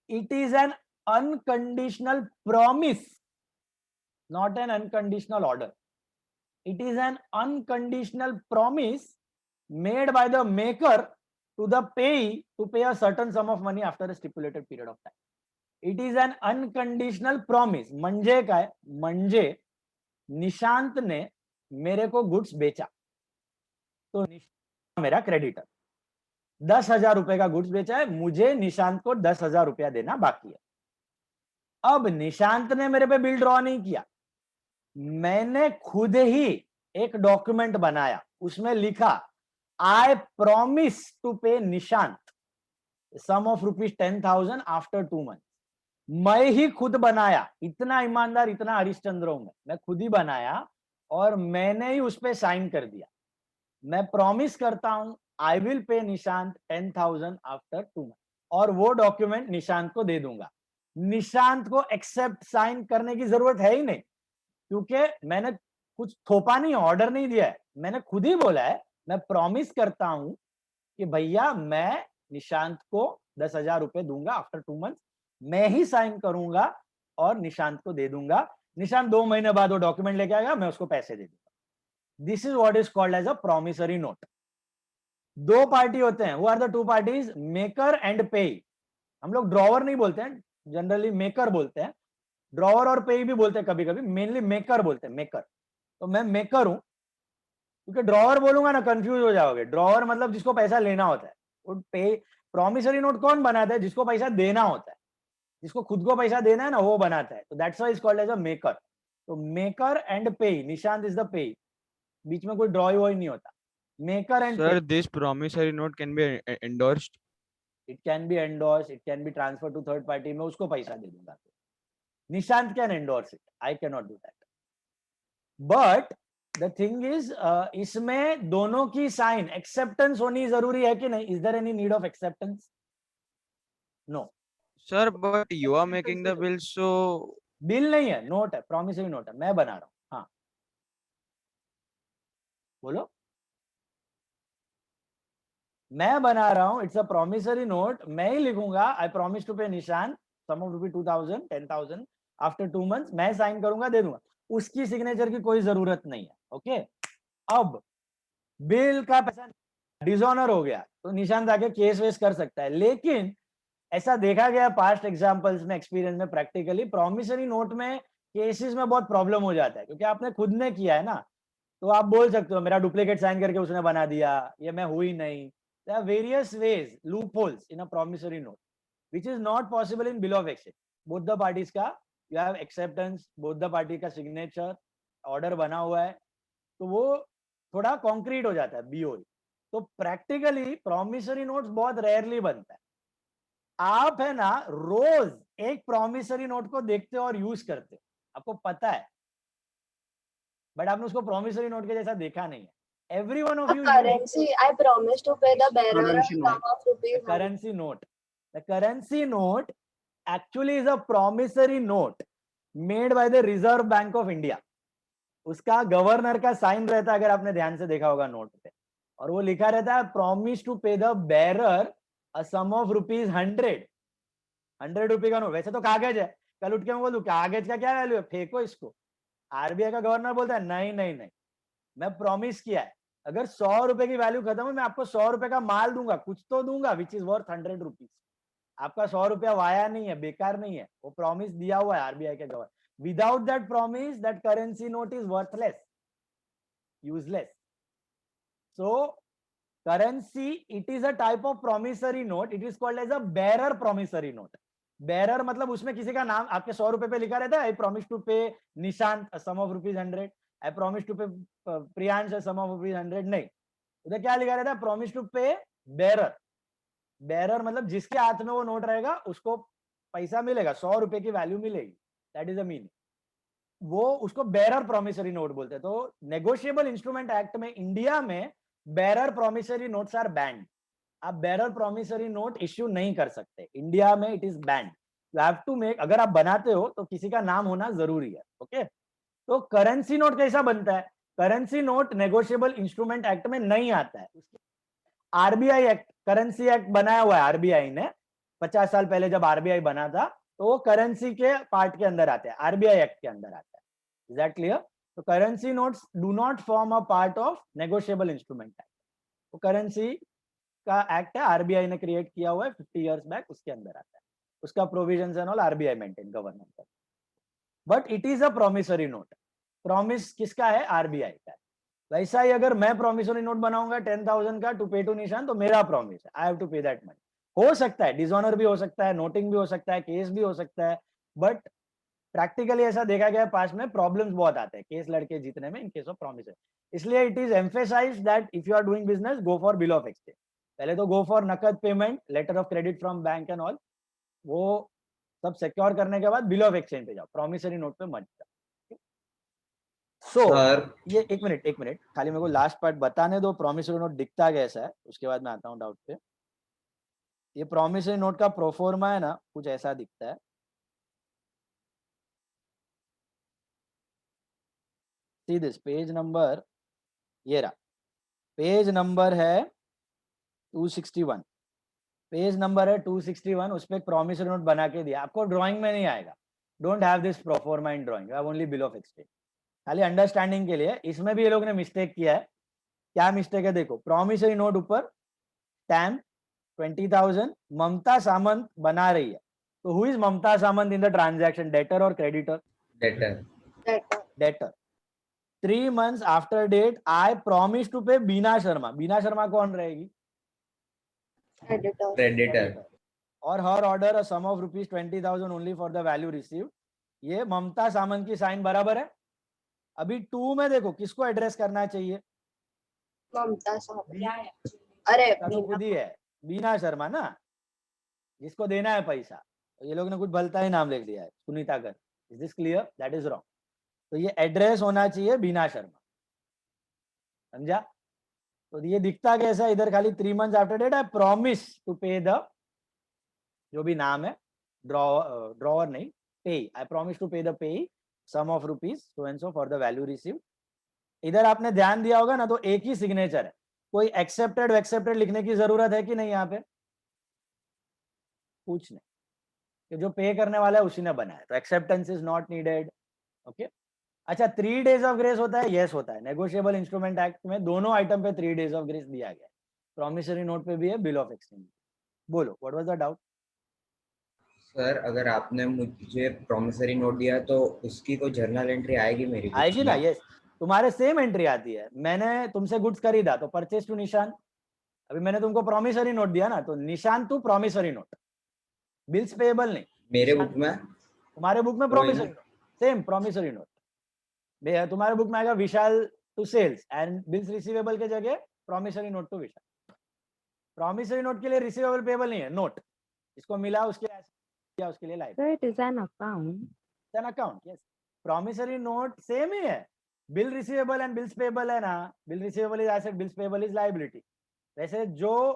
It is an unconditional promise, not an unconditional order. It is an unconditional promise made by the maker to the payee to pay a certain sum of money after a stipulated period of time. It is an unconditional promise. म्हणजे काय? म्हणजे निशांत ने मेरे को goods बेचा, तो निशांत मेरा creditor, 10,000 रुपए का गुड्स बेचा है, मुझे निशांत को 10,000 रुपया देना बाकी है। अब निशांत ने मेरे पे बिल ड्रॉ नहीं किया, मैंने खुद ही एक डॉक्यूमेंट बनाया, उसमें लिखा आई प्रॉमिस टू पे निशांत सम ऑफ ₹10,000 आफ्टर 2 months। मैं ही खुद बनाया, इतना ईमानदार, इतना हरिश्चंद्र हूं मैं खुद ही बनाया और मैंने ही उस पे साइन कर दिया। मैं प्रॉमिस करता हूं I will pay Nishant 10,000 after 2 months, और वो डॉक्यूमेंट निशांत को दे दूंगा। निशांत को एक्सेप्ट साइन करने की जरूरत है ही नहीं, क्योंकि मैंने कुछ थोपा नहीं, ऑर्डर नहीं दिया है, मैंने खुद ही बोला है मैं प्रॉमिस करता हूं कि भैया मैं निशांत को 10,000 रुपए दूंगा आफ्टर 2 months, मैं ही साइन करूंगा और निशांत को दे दूंगा। निशांत 2 महीने बाद वो डॉक्यूमेंट लेके आएगा, मैं उसको पैसे दे दूंगा। This is what is called as a promissory note. दो पार्टी होते हैं, who are the two parties? Maker and payee. हम लोग ड्रॉवर नहीं बोलते हैं, जनरली मेकर बोलते हैं, ड्रॉवर और पे भी बोलते हैं कभी कभी, मेनली मेकर बोलते हैं, मेकर। तो मैं मेकर हूं, क्योंकि ड्रॉवर बोलूंगा ना कंफ्यूज हो जाओगे। ड्रॉवर मतलब जिसको पैसा लेना होता है, वो पे। प्रॉमिसरी नोट कौन बनाता है? जिसको पैसा देना होता है, जिसको खुद को पैसा देना है ना, वो बनाता है। तो that's why is called as a maker. तो maker and payee, Nishant is the pay, बीच में कोई ड्रॉ वॉय नहीं होता। Maker and Sir, this promissory note can be endorsed. It can be endorse, it can be transfer to third party, मैं उसको पैसा दे दूंगा। Nishant can endorse it, I can not do that. But the thing is, इसमें दोनों की sign, acceptance होनी जरूरी है कि नहीं? Is there any need of acceptance? No. Sir, but you are making the bill, so bill नहीं है, नोट है, प्रॉमिसरी नोट है, मैं बना रहा हूं। हाँ बोलो। मैं बना रहा हूं, इट्स अ प्रॉमिसरी नोट, मैं ही लिखूंगा आई प्रॉमिस टू पे निशांत सम ऑफ ₹2,000 10,000 आफ्टर 2 months, मैं साइन करूंगा, दे दूंगा, उसकी सिग्नेचर की कोई जरूरत नहीं है। ओके, अब बिल का पैसा डिसऑनर हो गया तो निशांत आके केस वेस कर सकता है, लेकिन ऐसा देखा गया पास्ट एग्जांपल्स में, एक्सपीरियंस में, प्रैक्टिकली प्रॉमिसरी नोट में केसेस में बहुत प्रॉब्लम हो जाता है, क्योंकि आपने खुद ने किया है ना। तो आप बोल सकते हो मेरा डुप्लीकेट साइन करके उसने बना दिया, ये मैं हुई नहीं। There are various ways, loopholes in a promissory note, which is not possible in bill of exchange. Both the parties का you have acceptance, both the party का signature, order बना हुआ है, तो वो थोड़ा concrete हो जाता है BOE। तो practically promissory notes बहुत rarely बनता है। आप है ना रोज एक promissory note को देखते हो और यूज करते हो, आपको पता है, बट आपने उसको promissory note के जैसा देखा नहीं है। Every one of you currency, I promise to pay the bearer a Currency sum note. of rupees. the currency note. The currency note actually is a promissory note made by the Reserve Bank of India. उसका governor का sign रहता है, अगर आपने ध्यान से देखा होगा नोट पे, और वो लिखा रहता है promise to pay the bearer a sum of ₹100। 100 रुपए का नोट, वैसे तो कागज है, कल उठ के मैं बोलूं कागज का क्या वैल्यू है, फेंको इसको। आरबीआई का गवर्नर बोलता है नहीं नहीं नहीं, मैं प्रॉमिस किया है, अगर 100 रुपए की वैल्यू खत्म है, मैं आपको 100 रुपए का माल दूंगा, कुछ तो दूंगा, विच इज वर्थ 100 रुपीज। आपका 100 रुपया वाया नहीं है, बेकार नहीं है, वो प्रॉमिस दिया हुआ है आरबीआई के governor. Without that promise that currency note is worthless, useless. So currency, it is a type of promissory note, it is called as a bearer promissory note. Bearer मतलब उसमें किसी का नाम, आपके 100 रुपए पे लिखा रहता है आई प्रॉमिस टू पे निशांत सम ऑफ ₹100, आई प्रॉमिस टू पे प्रियांश सम ऑफ ₹100, नहीं, उधर क्या लिखा रहता है? प्रॉमिस टू पे बेरर। बेरर मतलब जिसके हाथ में वो नोट रहेगा उसको पैसा मिलेगा, 100 रुपए की वैल्यू मिलेगी, दैट इज द मीनिंग। वो उसको बेरर प्रॉमिसरी नोट बोलते हैं। तो नेगोशिएबल इंस्ट्रूमेंट एक्ट में इंडिया में bearer promissory notes are banned. आप बेरर प्रॉमिसरी नोट इश्यू नहीं कर सकते इंडिया में, it is banned. You have to make, अगर आप बनाते हो तो किसी का नाम होना जरूरी है। ओके, तो करेंसी नोट कैसा बनता है? Currency note negotiable instrument act में नहीं आता है, आरबीआई एक्ट, करेंसी एक्ट बनाया हुआ है आरबीआई ने 50 साल पहले, जब आरबीआई बना था, तो वो करेंसी के पार्ट के अंदर आते हैं, आरबीआई एक्ट के अंदर आता है। Is that clear? तो currency notes do not form a part of negotiable instrument act. वो करेंसी का एक्ट है, आरबीआई ने क्रिएट किया हुआ है 50 इयर्स बैक, उसके अंदर आता है, उसका provisions and all RBI maintain, government. But it is a promissory note. Promise किसका है? आरबीआई का। वैसा ही अगर मैं प्रॉमिसरी नोट बनाऊंगा 10,000 का टू पे टू निशान, तो मेरा प्रॉमिस है, आई हैव टू पे दैट मनी। हो सकता है डिसऑनर भी हो सकता है, नोटिंग भी हो सकता है, केस भी हो सकता है, बट प्रैक्टिकली ऐसा देखा गया पास में प्रॉब्लम्स बहुत आते हैं केस लड़के जीतने में इन केस ऑफ प्रॉमिस। इसलिए it is emphasise that if you are doing business go for bill of exchange. पहले तो गो फॉर नकद payment, letter of credit from bank and all, वो सब सिक्योर करने के बाद बिल ऑफ एक्सचेंज पे जाओ, प्रॉमिसरी नोट पे मत जाओ। सो ये एक मिनट खाली मेरे को लास्ट पार्ट बताने दो, प्रॉमिसरी नोट दिखता कैसा है, उसके बाद मैं आता हूँ डाउट पे। ये प्रॉमिसरी नोट का प्रोफॉर्मा है ना, कुछ ऐसा दिखता है। सी दिस पेज नंबर, ये रहा पेज नंबर है 261, पेज नंबर है 261, उस पर एक प्रॉमिसरी नोट बना के दिया आपको, ड्राइंग में नहीं आएगा, don't have this proforma in drawing, you have only bill of exchange. खाली अंडरस्टैंडिंग के लिए, इसमें भी ये लोग ने मिस्टेक किया है। क्या मिस्टेक है देखो, प्रॉमिसरी नोट ऊपर स्टैम्प 20,000 ममता सामंत बना रही है, तो who is Mamata Samant in the transaction, debtor और creditor? Debtor. 3 months after date I promise to pay Bina Sharma, Bina Sharma कौन रहेगी? creditor. और her order a sum of rupees 20,000 only for the value received, ये ममता सामंत की साइन बराबर है। अभी 2 में देखो किसको एड्रेस करना चाहिए? ममता साहब, अरे तो खुद ही है बीना शर्मा ना, जिसको देना है पैसा। तो ये लोग ने कुछ भलता ही नाम लिख दिया है, सुनीता कर। Is this clear? That is wrong. तो ये एड्रेस होना चाहिए बीना शर्मा, समझा? तो ये दिखता कैसा, इधर खाली 3 months after date I promise to pay the, जो भी नाम है, ड्रॉवर नहीं, payee, I promise to pay the payee sum of rupees so and so for the value received. इधर आपने ध्यान दिया होगा ना, तो एक ही सिग्नेचर है, कोई एक्सेप्टेड लिखने की जरूरत है कि नहीं? यहाँ पे कुछ नहीं, कि जो पे करने वाला है उसी ने बनाया, तो acceptance is not needed. Okay, अच्छा 3 days ऑफ ग्रेस होता है? यस होता है, नेगोशिएबल इंस्ट्रूमेंट एक्ट में दोनों आइटम पे 3 days ऑफ ग्रेस दिया गया है, प्रॉमिसरी नोट पे भी है, बिल ऑफ एक्सचेंज। बोलो what was the doubt? Sir अगर आपने मुझे प्रॉमिसरी नोट दिया तो उसकी कोई जर्नल एंट्री आएगी मेरी? आएगी ना, यस, तुम्हारे सेम एंट्री आती है। मैंने तुमसे गुड्स खरीदा तो परचेज टू निशान, अभी मैंने तुमको प्रॉमिसरी नोट दिया ना, तो Nishan to promissory note, bills payable नहीं। मेरे बुक में, तुम्हारे बुक में promissory note, same promissory note तुम्हारे बुक में आएगा Vishal to sales and bills receivable के जगह promissory note to Vishal. Promissory note के लिए रिसीवेबल पेएबल नहीं है, नोट इसको मिला उसके किया, उसके लिए life. So it is an account. An account, yes. Promissory note same ही है, bill receivable and bills payable है ना, bill receivable is asset, bills payable is liability. वैसे जो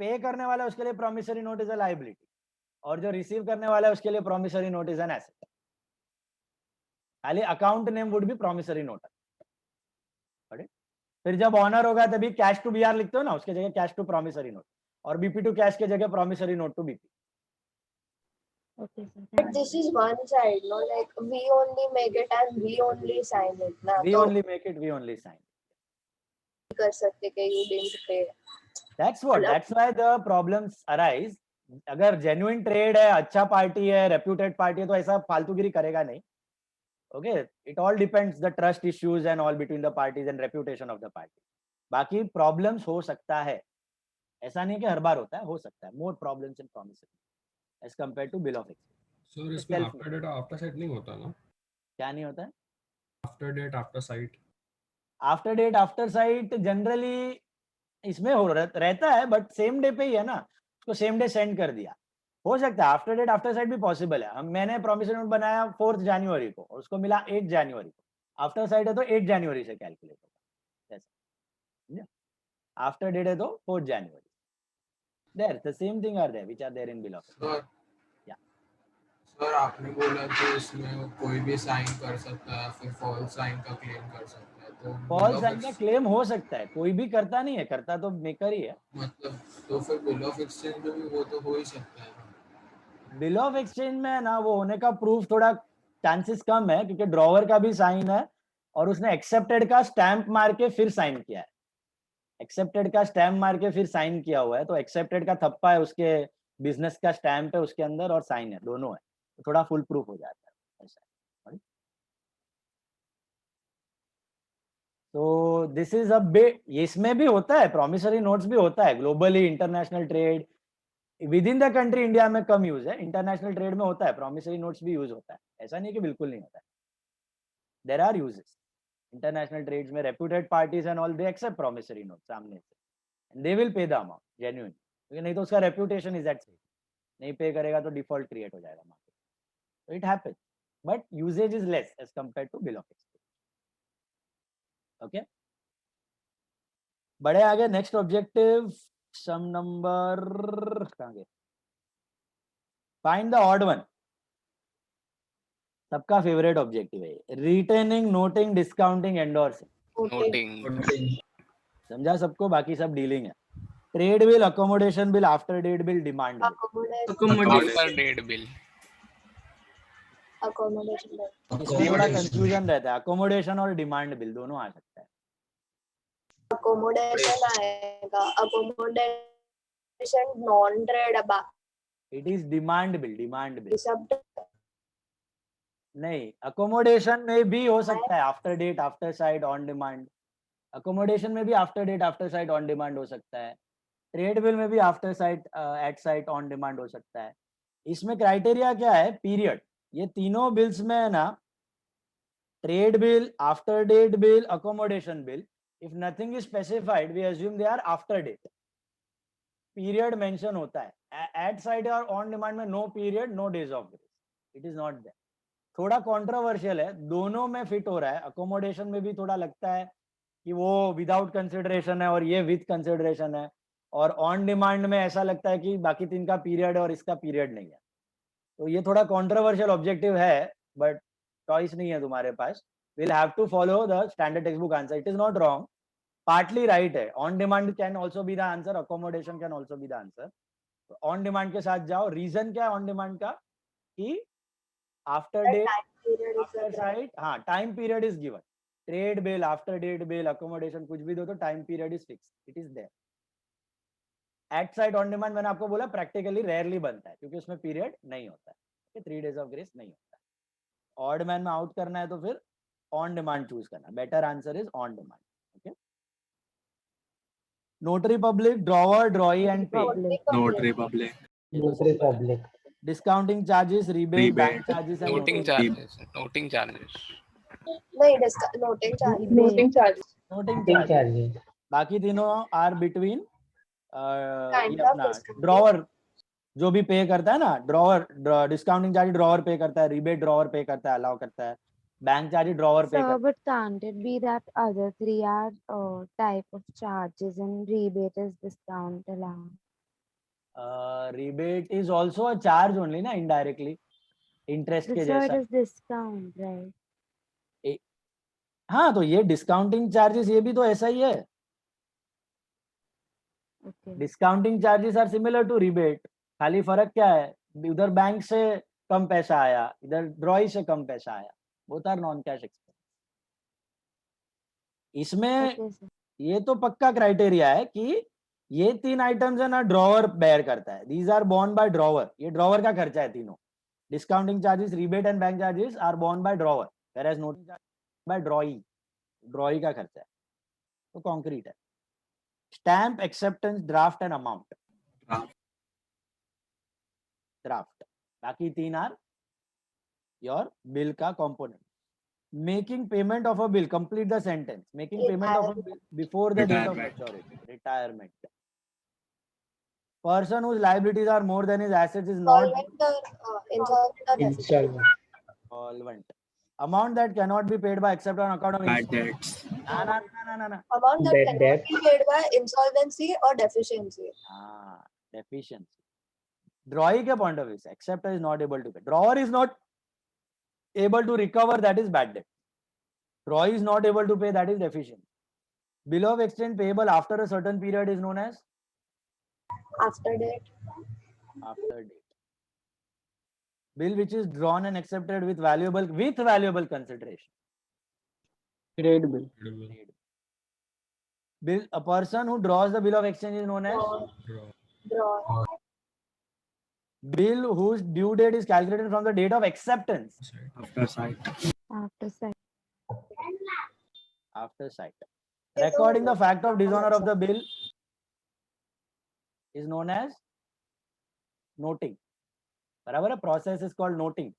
पे करने वाला है उसके लिए promissory note is a liability, और जो रिसीव करने वाला है उसके लिए promissory note is an asset. खाली account name would be promissory note. फिर जब ऑनर होगा तभी कैश टू बीआर लिखते हो ना, उसके जगह कैश टू प्रॉमिसरी नोट, और बीपी टू कैश के जगह promissory note to BP. Okay, sir. But this is one side, no? Like we only make it and we only sign it. ना We तो only make it, we only sign. कर सकते कि you didn't pay. That's what, that's why the problems arise. अगर genuine trade है, अच्छा party है, reputed party है, तो ऐसा फालतूगिरी करेगा नहीं। Okay, it all depends the trust issues and all between the parties and reputation of the party. बाकी problems हो सकता है, ऐसा नहीं कि हर बार होता है, हो सकता है। More problems in promissory as compared to bill of exchange. Sir इसमें आफ्टर डेट आफ्टर साइट नहीं होता ना? क्या नहीं होता है? After date after sight, after date after sight generally इसमें हो रहता है, बट सेम डे पे ही है ना, उसको सेम डे सेंड कर दिया। हो सकता है आफ्टर डेट आफ्टर साइट भी पॉसिबल है। मैंने प्रॉमिसरी नोट बनाया 4 जनवरी को और उसको मिला 8 जनवरी को, आफ्टर साइट है तो 8 जनवरी से कैलकुलेट होगा, ऐसा। आफ्टर डेट है तो 4 जनवरी। There the same thing are there which are there in bill of. Sir आपने बोला कि इसमें कोई भी साइन कर सकता है, फिर फॉल्स साइन का क्लेम कर सकता है, तो फॉल्स साइन का क्लेम हो सकता है, कोई भी करता नहीं है, करता तो मेकर ही है। मतलब तो फिर बिल ऑफ एक्सचेंज में भी वो तो हो ही सकता है। बिल ऑफ एक्सचेंज में ना वो होने का प्रूफ थोड़ा चांसेस कम है, क्योंकि ड्रॉवर का भी साइन है और उसने एक्सेप्टेड का स्टैंप मार के फिर साइन किया है, एक्सेप्टेड का स्टैंप मार के फिर साइन किया हुआ है, तो एक्सेप्टेड का थप्पा है, उसके बिजनेस का स्टैंप है उसके अंदर और साइन है, दोनों है, तो थोड़ा फुल प्रूफ हो जाता है ऐसा। तो दिस इज अ बिट, इसमें भी होता है, प्रॉमिसरी नोट्स भी होता है globally, international trade with in the country, India में कम यूज है, इंटरनेशनल ट्रेड में होता है, प्रॉमिसरी नोट्स भी यूज होता है, ऐसा नहीं कि बिल्कुल नहीं होता है, there are uses international trades में, reputed parties and all they accept promissory note सामने से, and they will pay the amount genuine, क्योंकि नहीं तो उसका रेप्यूटेशन इज एट स्टेक, नहीं पे करेगा तो डिफॉल्ट क्रिएट हो जाएगा मार्केट, तो it happens, but usage is less as compare to bill of exchange. Okay, बड़े आगे, नेक्स्ट ऑब्जेक्टिव सम नंबर कहाँ गए, फाइंड द ऑड वन, सबका फेवरेट ऑब्जेक्टिव है, retaining, noting, discounting, endorsing, noting समझा सबको, बाकी सब डीलिंग है, trade bill, accommodation bill, after date bill, demand bill, after date bill, accommodation bill. इसमें थोड़ा कंफ्यूजन रहता है, अकोमोडेशन और डिमांड बिल दोनों आ सकता है, Accommodation आएगा, accommodation non-trade अब it is demand bill, demand bill सब नहीं, अकोमोडेशन में भी हो सकता है after date, after sight, on demand, accommodation में भी after date, after sight, on demand हो सकता है, ट्रेड बिल में भी after sight, at sight, on demand हो सकता है। इसमें क्राइटेरिया क्या है, पीरियड, ये तीनों बिल्स में है ना, trade bill, after date bill, accommodation bill, if nothing is specified we assume they are after date, period mention होता है, एट साइट और ऑन डिमांड में no period, no days of grace, it is not there, थोड़ा controversial है, दोनों में fit हो रहा है, अकोमोडेशन में भी थोड़ा लगता है कि वो विदाउट कंसिडरेशन है और ये विद कंसिडरेशन है, और ऑन डिमांड में ऐसा लगता है कि बाकी तीन का पीरियड और इसका पीरियड नहीं है, तो ये थोड़ा कंट्रोवर्शियल ऑब्जेक्टिव है, बट चॉइस नहीं है तुम्हारे पास, will have to follow the standard text book answer, it is not wrong, partly right है, on demand can also be the answer, accommodation can also be the answer, on demand के साथ जाओ, reason क्या है on demand का, कि after date, after sight, हाँ time period is given, trade bill, after date bill, accommodation कुछ भी दो तो time period is fix, it is there, at sight on demand मैंने आपको बोला प्रैक्टिकली रेयरली बनता है क्योंकि उसमें पीरियड नहीं होता है, 3 डेज ऑफ ग्रेस नहीं होता है, ऑड मैन में आउट करना है तो फिर ऑन डिमांड चूज करना, better answer is on demand. Okay, notary public, drawer, ड्रॉई and पे, Notary public. Notary public. Discounting charges, rebate, bank Rebate. Charges and noting charges, noting charges, नहीं noting charge. Noting charges. Noting Noting charges, charges. बाकी तीनों are between, Kind ये of अपना discount. Drawer जो भी पे करता है ना, ड्रॉवर, डिस्काउंटिंग चार्ज ड्रॉवर पे करता है, रिबेट ड्रॉवर पे करता है, अलाउ करता है, बैंक चार्ज ड्रॉवर पे Sir, करता but can't it be that other three are type of charges and rebate is discount allowed? है, rebate is also a charge only ना, इनडायरेक्टली इंटरेस्ट के But sir, it जैसा, is discount, right? हाँ तो ये discounting charges ये भी तो ऐसा ही है, Okay. Discounting charges are similar to rebate, खाली फर्क क्या है, उधर बैंक से कम पैसा आया, इधर ड्रॉई से कम पैसा आया, both are non cash expense. इसमें Okay, sir. ये तो पक्का क्राइटेरिया है कि ये 3 आइटम्स है ना, ड्रॉवर बेयर करता है, these are borne by drawer, ये ड्रॉवर का खर्चा है तीनों, discounting charges, rebate and bank charges are borne by drawer, whereas noting charges by drawee, drawee का खर्चा है, तो कॉन्क्रीट है। Stamp, acceptance, draft and amount, draft, बाकी 3 आर योर बिल का component. Making payment of a bill, complete the sentence, making payment of a bill before the date of Retirement. Maturity, retirement. Person whose liabilities are more than his assets is not Insolvent or deficient. Installment. solvent. Amount that cannot be paid by except on account of Bad debts. ना Amount that Bad cannot debt. be paid by insolvency or deficiency. हाँ, deficiency. Drawee के point of view से acceptor is not able to pay, drawer is not able to recover, that is bad debt, drawee is not able to pay, that is deficiency. Bill of exchange payable after a certain period is known as After date. after date. Bill which is drawn and accepted with valuable consideration. Trade bill. Bill, a person who draws the bill of exchange is known as Draw. bill whose due date is calculated from the date of acceptance. After sight. After site. after sight. Recording the fact of dishonor of the bill is known as noting. बराबर है? Process is called noting.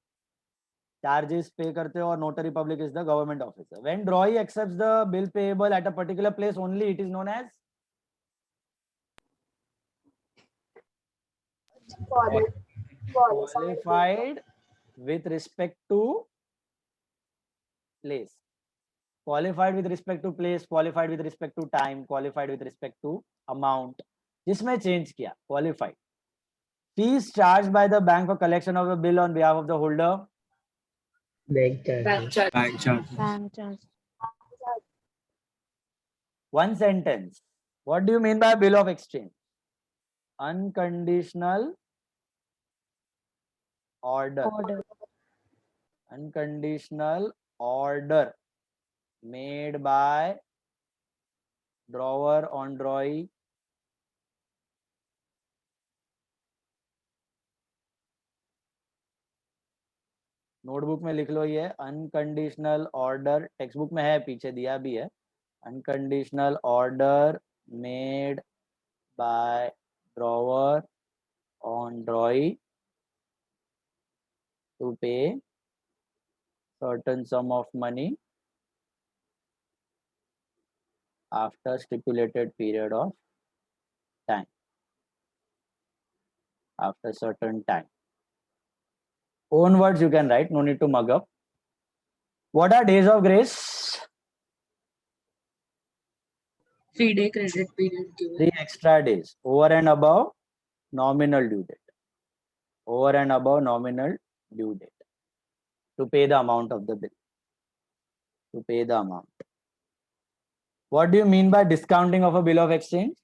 Charges pay करते हो और notary public is the government officer. When drawee accepts the bill payable at a particular place only, it is known as qualified with respect to place. Qualified with respect to place, qualified with respect to time, qualified with respect to amount. जिसमें change किया qualified. Fees charged by the bank for collection of the bill on behalf of the holder. Bank charges. Bank charges. Bank charge. One sentence. What do you mean by bill of exchange? Unconditional order. Unconditional order made by drawer on drawee notebook में लिख लो ये unconditional order text book में है पीछे दिया भी है unconditional order made by drawer on drawee to pay certain sum of money after stipulated period of time after certain time. Own words you can write, no need to mug up. What are days of grace? 3-day credit period given. 3 extra days over and above nominal due date. Over and above nominal due date to pay the amount of the bill. To pay the amount. What do you mean by discounting of a bill of exchange?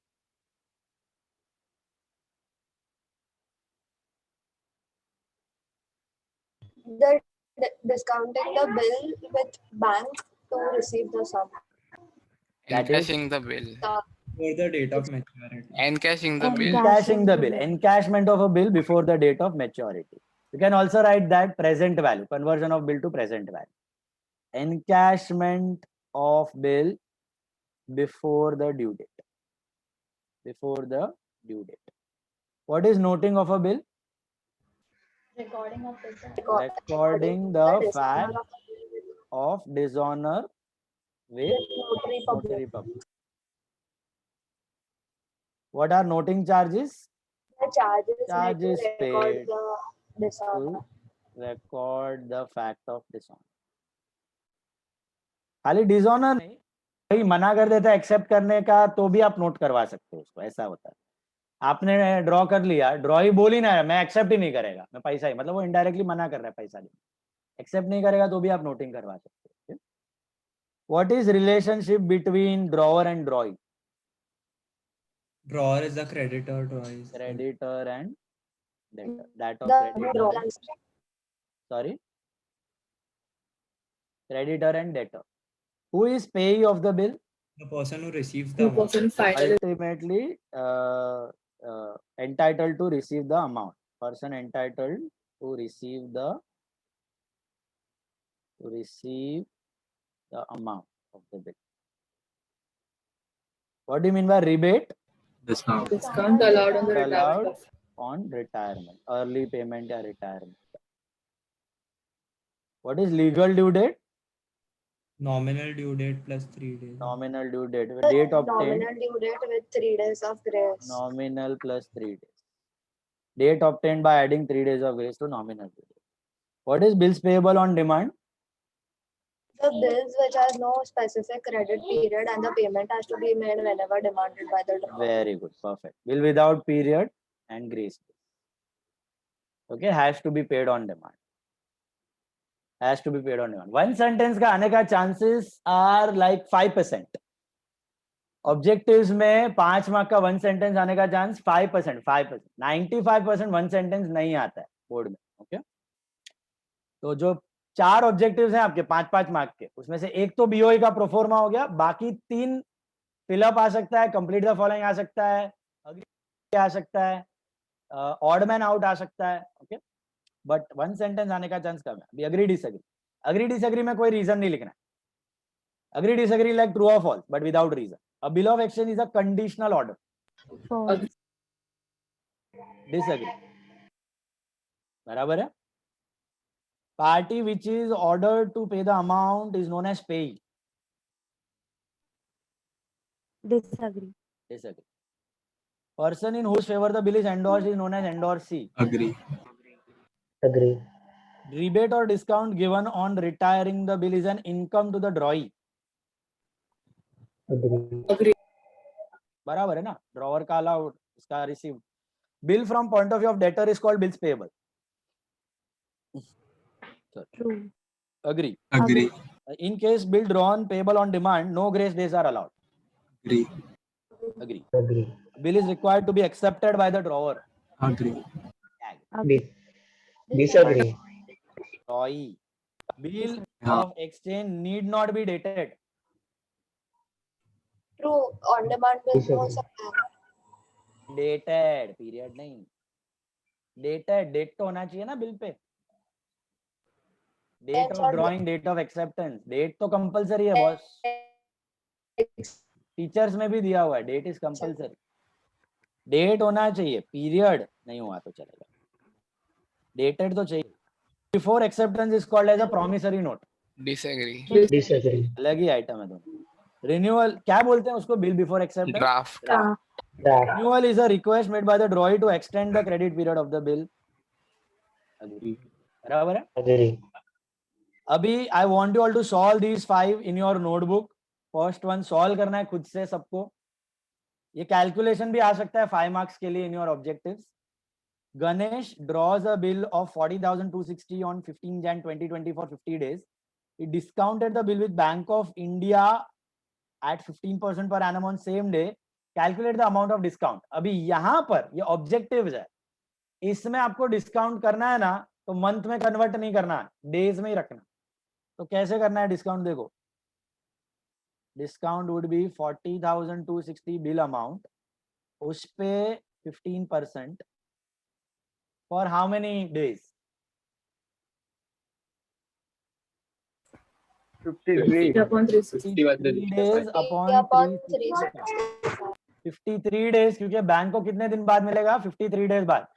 Discounting the bill with bank to receive the sum. Encashing the bill. For the date of maturity. Encashing the bill. Encashing the bill. Encashment of a bill before the date of maturity. You can also write that present value. Conversion of bill to present value. Encashment of bill before the due date. Before the due date. What is noting of a bill? Recording of dishonor. Recording the fact of dishonor with notary public. What are noting charges? The charges made to record paid the dishonor. to record the fact of dishonor. खाली dishonour नहीं कोई मना कर देता है accept करने का तो भी आप नोट करवा सकते हो उसको ऐसा होता है आपने ड्रॉ कर लिया ड्रॉ ही बोल ही ना मैं एक्सेप्ट ही नहीं करेगा मैं पैसा ही मतलब वो इनडायरेक्टली मना कर रहा है पैसा देने एक्सेप्ट नहीं करेगा तो भी आप नोटिंग करवा सकते हो what is relationship between drawer and ड्रॉई Drawer is the creditor, drawer is creditor and debtor that of The creditor drawer. sorry creditor and debtor who is payee of the bill the person who receives the The amount. person finally ultimately entitled to receive the amount person entitled to receive the amount of the bill. What do you mean by rebate? discount allowed on the Allowed retirement. on retirement, early payment or retirement. What is legal due date? Nominal due date plus 3 days. Nominal due date. Date obtained. Nominal due date with 3 days of grace. Nominal plus 3 days. Date obtained by adding 3 days of grace to nominal due date. What is bills payable on demand? The bills which has no specific credit period and the payment has to be made whenever demanded by the drawer. Very good. Perfect. Bill without period and grace. Okay, has to be paid on demand. Has to be paid on demand. One sentence का आने का chances are like 5%. Objectives में 5 mark का one sentence आने का chance 5%. 95% one sentence नहीं आता है बोर्ड में. Okay. तो जो 4 ऑब्जेक्टिव्स हैं आपके 5-5 मार्क के उसमें से एक तो बीओई का प्रोफॉर्मा हो गया बाकी 3 फिलअप आ सकता है कंप्लीट द फॉलोइंग आ सकता है अग्री आ सकता है ऑड मैन आउट आ सकता है ओके बट वन सेंटेंस आने का चांस कम है अभी अग्री डिसएग्री में कोई रीजन नहीं लिखना है Agree, disagree, like true or false, but without reason. A bill of exchange is a conditional order. false, Disagree. बराबर है. Party which is ordered to pay the amount is known as payee. disagree, Disagree. Person in whose favor the bill is endorsed is known as endorsee. Agree. Agree. Rebate or discount given on retiring the bill is an income to the drawee. Agree. बराबर है ना. Drawer का allowed, इसका receive. Bill from point of view of debtor is called bills payable. true, Agree. Agree. In case bill drawn payable on demand, no grace days are allowed. Agree. Agree. Agree. Bill is required to be accepted by the drawer. Agree. Disagree. Drawee. Bill हाँ. of exchange need not be dated. True. On demand bill हो Disagree. सकता है. Dated. Period नहीं. Dated. Date तो होना चाहिए ना bill pay. Date That's of all. drawing, date of acceptance. Date तो compulsory है बॉस. टीचर्स में भी दिया हुआ है. Date is compulsory. Date होना चाहिए. Period नहीं हुआ तो चलेगा. Dated तो चाहिए. Before acceptance is called as a promissory note. Disagree. Disagree. अलग ही आइटम है दोनों. Renewal क्या बोलते हैं उसको? Bill before acceptance. Draft. Draft. Renewal is a request made by the drawee to extend the credit period of the bill. Agree. बराबर है. Agree. अभी I want you all to solve these 5 in your notebook. First one solve करना है खुद से सबको. ये calculation भी आ सकता है 5 marks के लिए in your objectives. Ganesh draws a bill of 40,260 on 15 Jan 2020 for 50 days. He discounted the bill with Bank of India at 15% per annum on same day. Calculate the amount of discount. अभी यहाँ पर ये objectives है. इसमें आपको discount करना है ना, तो मंथ में कन्वर्ट नहीं करना है, डेज में ही रखना. तो कैसे करना है डिस्काउंट? देखो, discount would be 40,260 bill amount, उस पे 15% for how many days? 53 upon 360 days upon 365. 53 days, क्योंकि बैंक को कितने दिन बाद मिलेगा? 53 डेज बाद.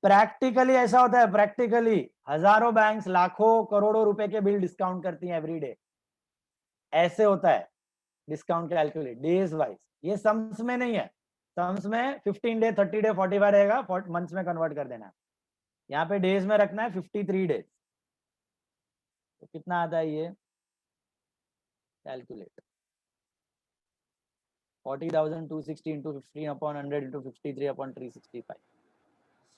प्रैक्टिकली ऐसा होता है, प्रैक्टिकली हजारों बैंक्स लाखों करोड़ों रुपए के बिल डिस्काउंट करती हैं एवरी डे. ऐसे होता है डिस्काउंट कैलकुलेट डेज वाइज. ये सम्स में नहीं है. सम्स में 15 डे, 30 डे, 45 रहेगा, मंथ्स में कन्वर्ट कर देना है. यहाँ पे डेज में रखना है 53 डेज. तो कितना आता है ये? Calculate 40,260 into 15 upon 100 into 53 upon 365.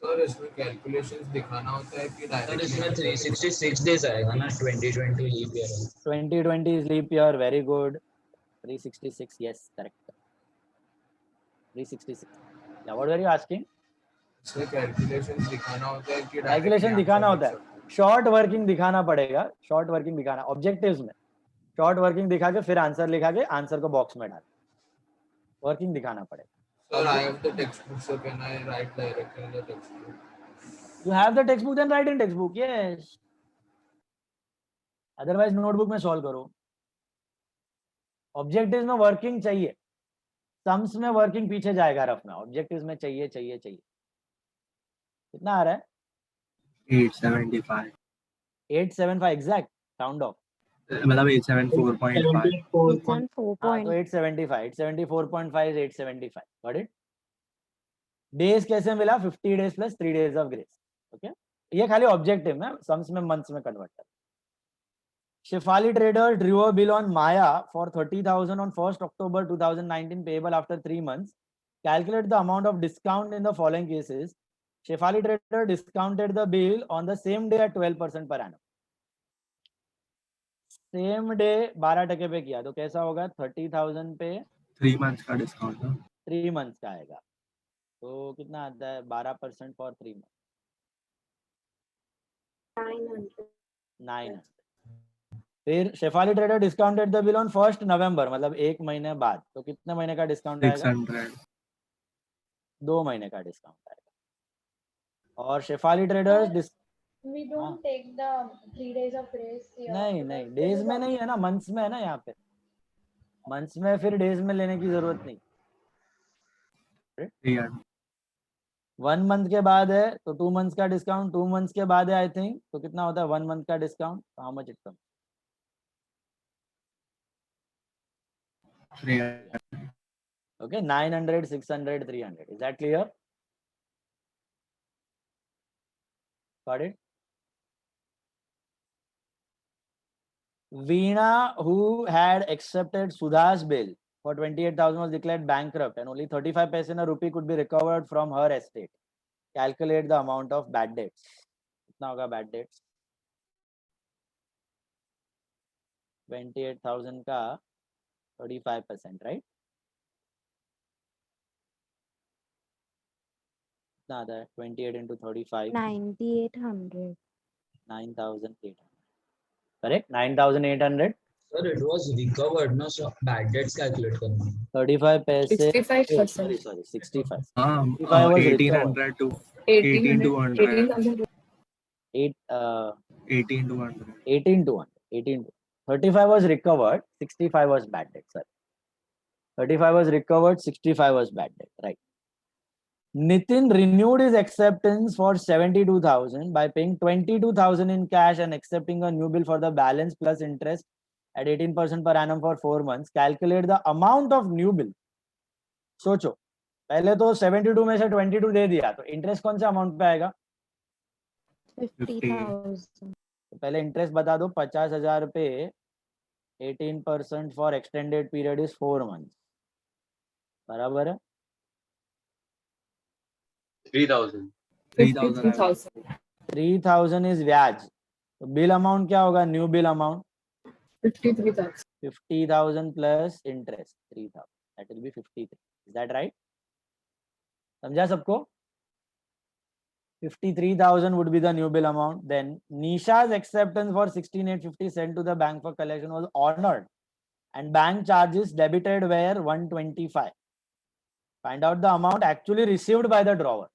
Sir इसमें कैलकुलेशंस दिखाना होता है कि सर इसमें 366 डेज आएगा ना. 2020 लीप ईयर है. 2020 is leap year. Very good. 366. Yes, correct. 366. Yeah, what were you asking? इसमें कैलकुलेशंस दिखाना होता है कि कैलकुलेशन दिखाना होता है. शॉर्ट वर्किंग दिखाना पड़ेगा. शॉर्ट वर्किंग दिखाना ऑब्जेक्टिव्स में. शॉर्ट वर्किंग दिखा के फिर आंसर लिखा के आंसर को बॉक्स में डाल. वर्किंग दिखाना पड़ेगा. Sir, I have the textbook, so can I write directly in the textbook? You have the textbook, then write in textbook. Yes. Otherwise notebook में solve करो. Objectives में working चाहिए. Sums में working पीछे जाएगा रफ में. Objectives में चाहिए. कितना आ रहा है? 875. 875 exact. Round off. मतलब 874.5. 874. तो 875. 874.5 is 875. Got it? Days कैसे मिला? 50 days plus 3 days of grace. Okay? ये खाली objective में, sums में months में convert कर. Shefali Traders drew a bill on Maya for 30,000 on 1st October 2019 payable after 3 months. Calculate the amount of discount in the following cases. Shefali Trader discounted the bill on the same day at 12% per annum. Same day 12% पे किया तो कैसा होगा? 30,000 पे 3 months का discount ना. 3 months का आएगा तो कितना आता है? 12% फॉर 3 मंथ. 900. फिर Shefali trader discounted the bill on 1st November, मतलब 1 महीने बाद, तो कितने महीने का डिस्काउंट आएगा? 600. 2 महीने का डिस्काउंट आएगा. और Shefali traders We don't take the 3 days of grace here. नहीं डेज में नहीं है ना, मंथ्स में है ना. यहाँ पे मंथ्स में फिर डेज में लेने की जरूरत नहीं. 300. 1 मंथ के बाद है तो 2 मंथ्स का डिस्काउंट, 2 मंथ्स के बाद है आई थिंक, तो कितना होता है 1 मंथ का discount, how much it come? 300. Okay, 900, 600, 300. Is that clear? Got it? Veena, who had accepted Sudha's bill for 28,000, was declared bankrupt and only 35 paise in a rupee could be recovered from her estate. Calculate the amount of bad debts. कितना होगा bad debts? 28,000 का 35%, right? कितना आता है 28 into 35? 9,800. 9,800. Correct? 9,800. Sir, it was recovered, no? So bad debts calculate करना. 35 paise. 65%. Sorry, 65. 65 was 1800 to 18,200. 18,200. 18,200. 35 was recovered, 65 was bad debt, sir. 35 was recovered, 65 was bad debt, right? Nitin renewed his acceptance for 72,000 by paying 22,000 in cash and accepting a new bill for the balance plus interest at 18% per annum for 4 months. Calculate the amount of new bill. सोचो, पहले तो 72 में से 22 दे दिया, तो interest कौन सा amount पे आएगा? 50,000. तो पहले इंटरेस्ट बता दो. 50,000 पे 18% for extended period is 4 months, बराबर है 3,000. 3,000 इज ब्याज. तो बिल अमाउंट क्या होगा? New bill amount 53,000. 50,000 plus interest 3,000, that will be 53. Is that right? समझा सबको? 53,000 would be the new bill amount. Then Nisha's acceptance for 16,850 sent to the bank for collection was honored and bank charges debited were 125. Find out the amount actually received by the drawer.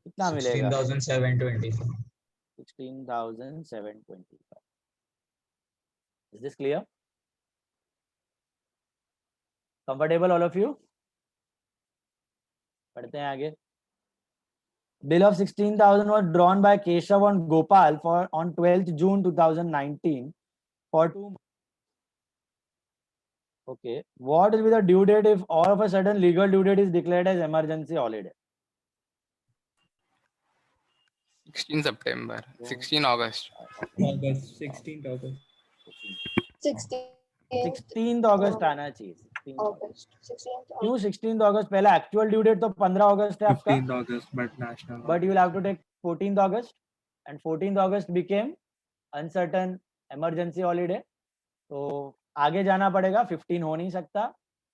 कितना मिलेगा? 16,725. 16,725. Is this clear? Comfortable all of you? पढ़ते हैं आगे. Bill of 16,000 was drawn by Keshav and Gopal for on 12th June 2019 for 2 months. Okay, what will be the due date if all of a sudden legal due date is declared as emergency holiday? 16 September, 16 August. August, 16th August. 16th August आना चाहिए. 16th August. 16th क्यों 16th August? पहला actual due date तो 15 अगस्त है आपका, 15th August, but national. but you will have to take 14th August and 14th August became uncertain emergency holiday. तो आगे जाना पड़ेगा, 15 हो नहीं सकता,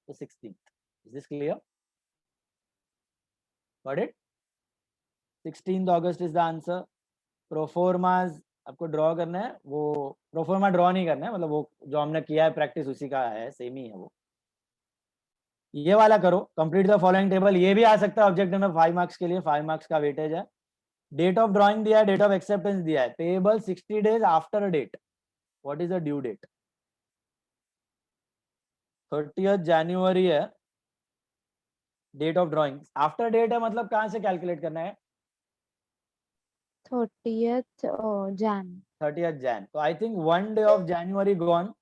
तो 16th. Is this clear? Got it? 16th August is the answer. Proformas आपको draw करना है, वो प्रोफॉर्मा ड्रॉ नहीं करना है, मतलब वो जो हमने किया है प्रैक्टिस उसी का है, सेम ही है वो. ये वाला करो, कंप्लीट द फॉलोइंग टेबल. ये भी आ सकता है ऑब्जेक्टिव में 5 मार्क्स के लिए, 5 मार्क्स का वेटेज है. डेट ऑफ ड्रॉइंग दिया है, डेट ऑफ एक्सेप्टेंस दिया है. Payable 60 days after date. What is the due date? 30th जनवरी है date of drawing. After date है मतलब कहां से कैलकुलेट करना है? 30th Jan. 30th Jan. तो I think 1 day of January gone.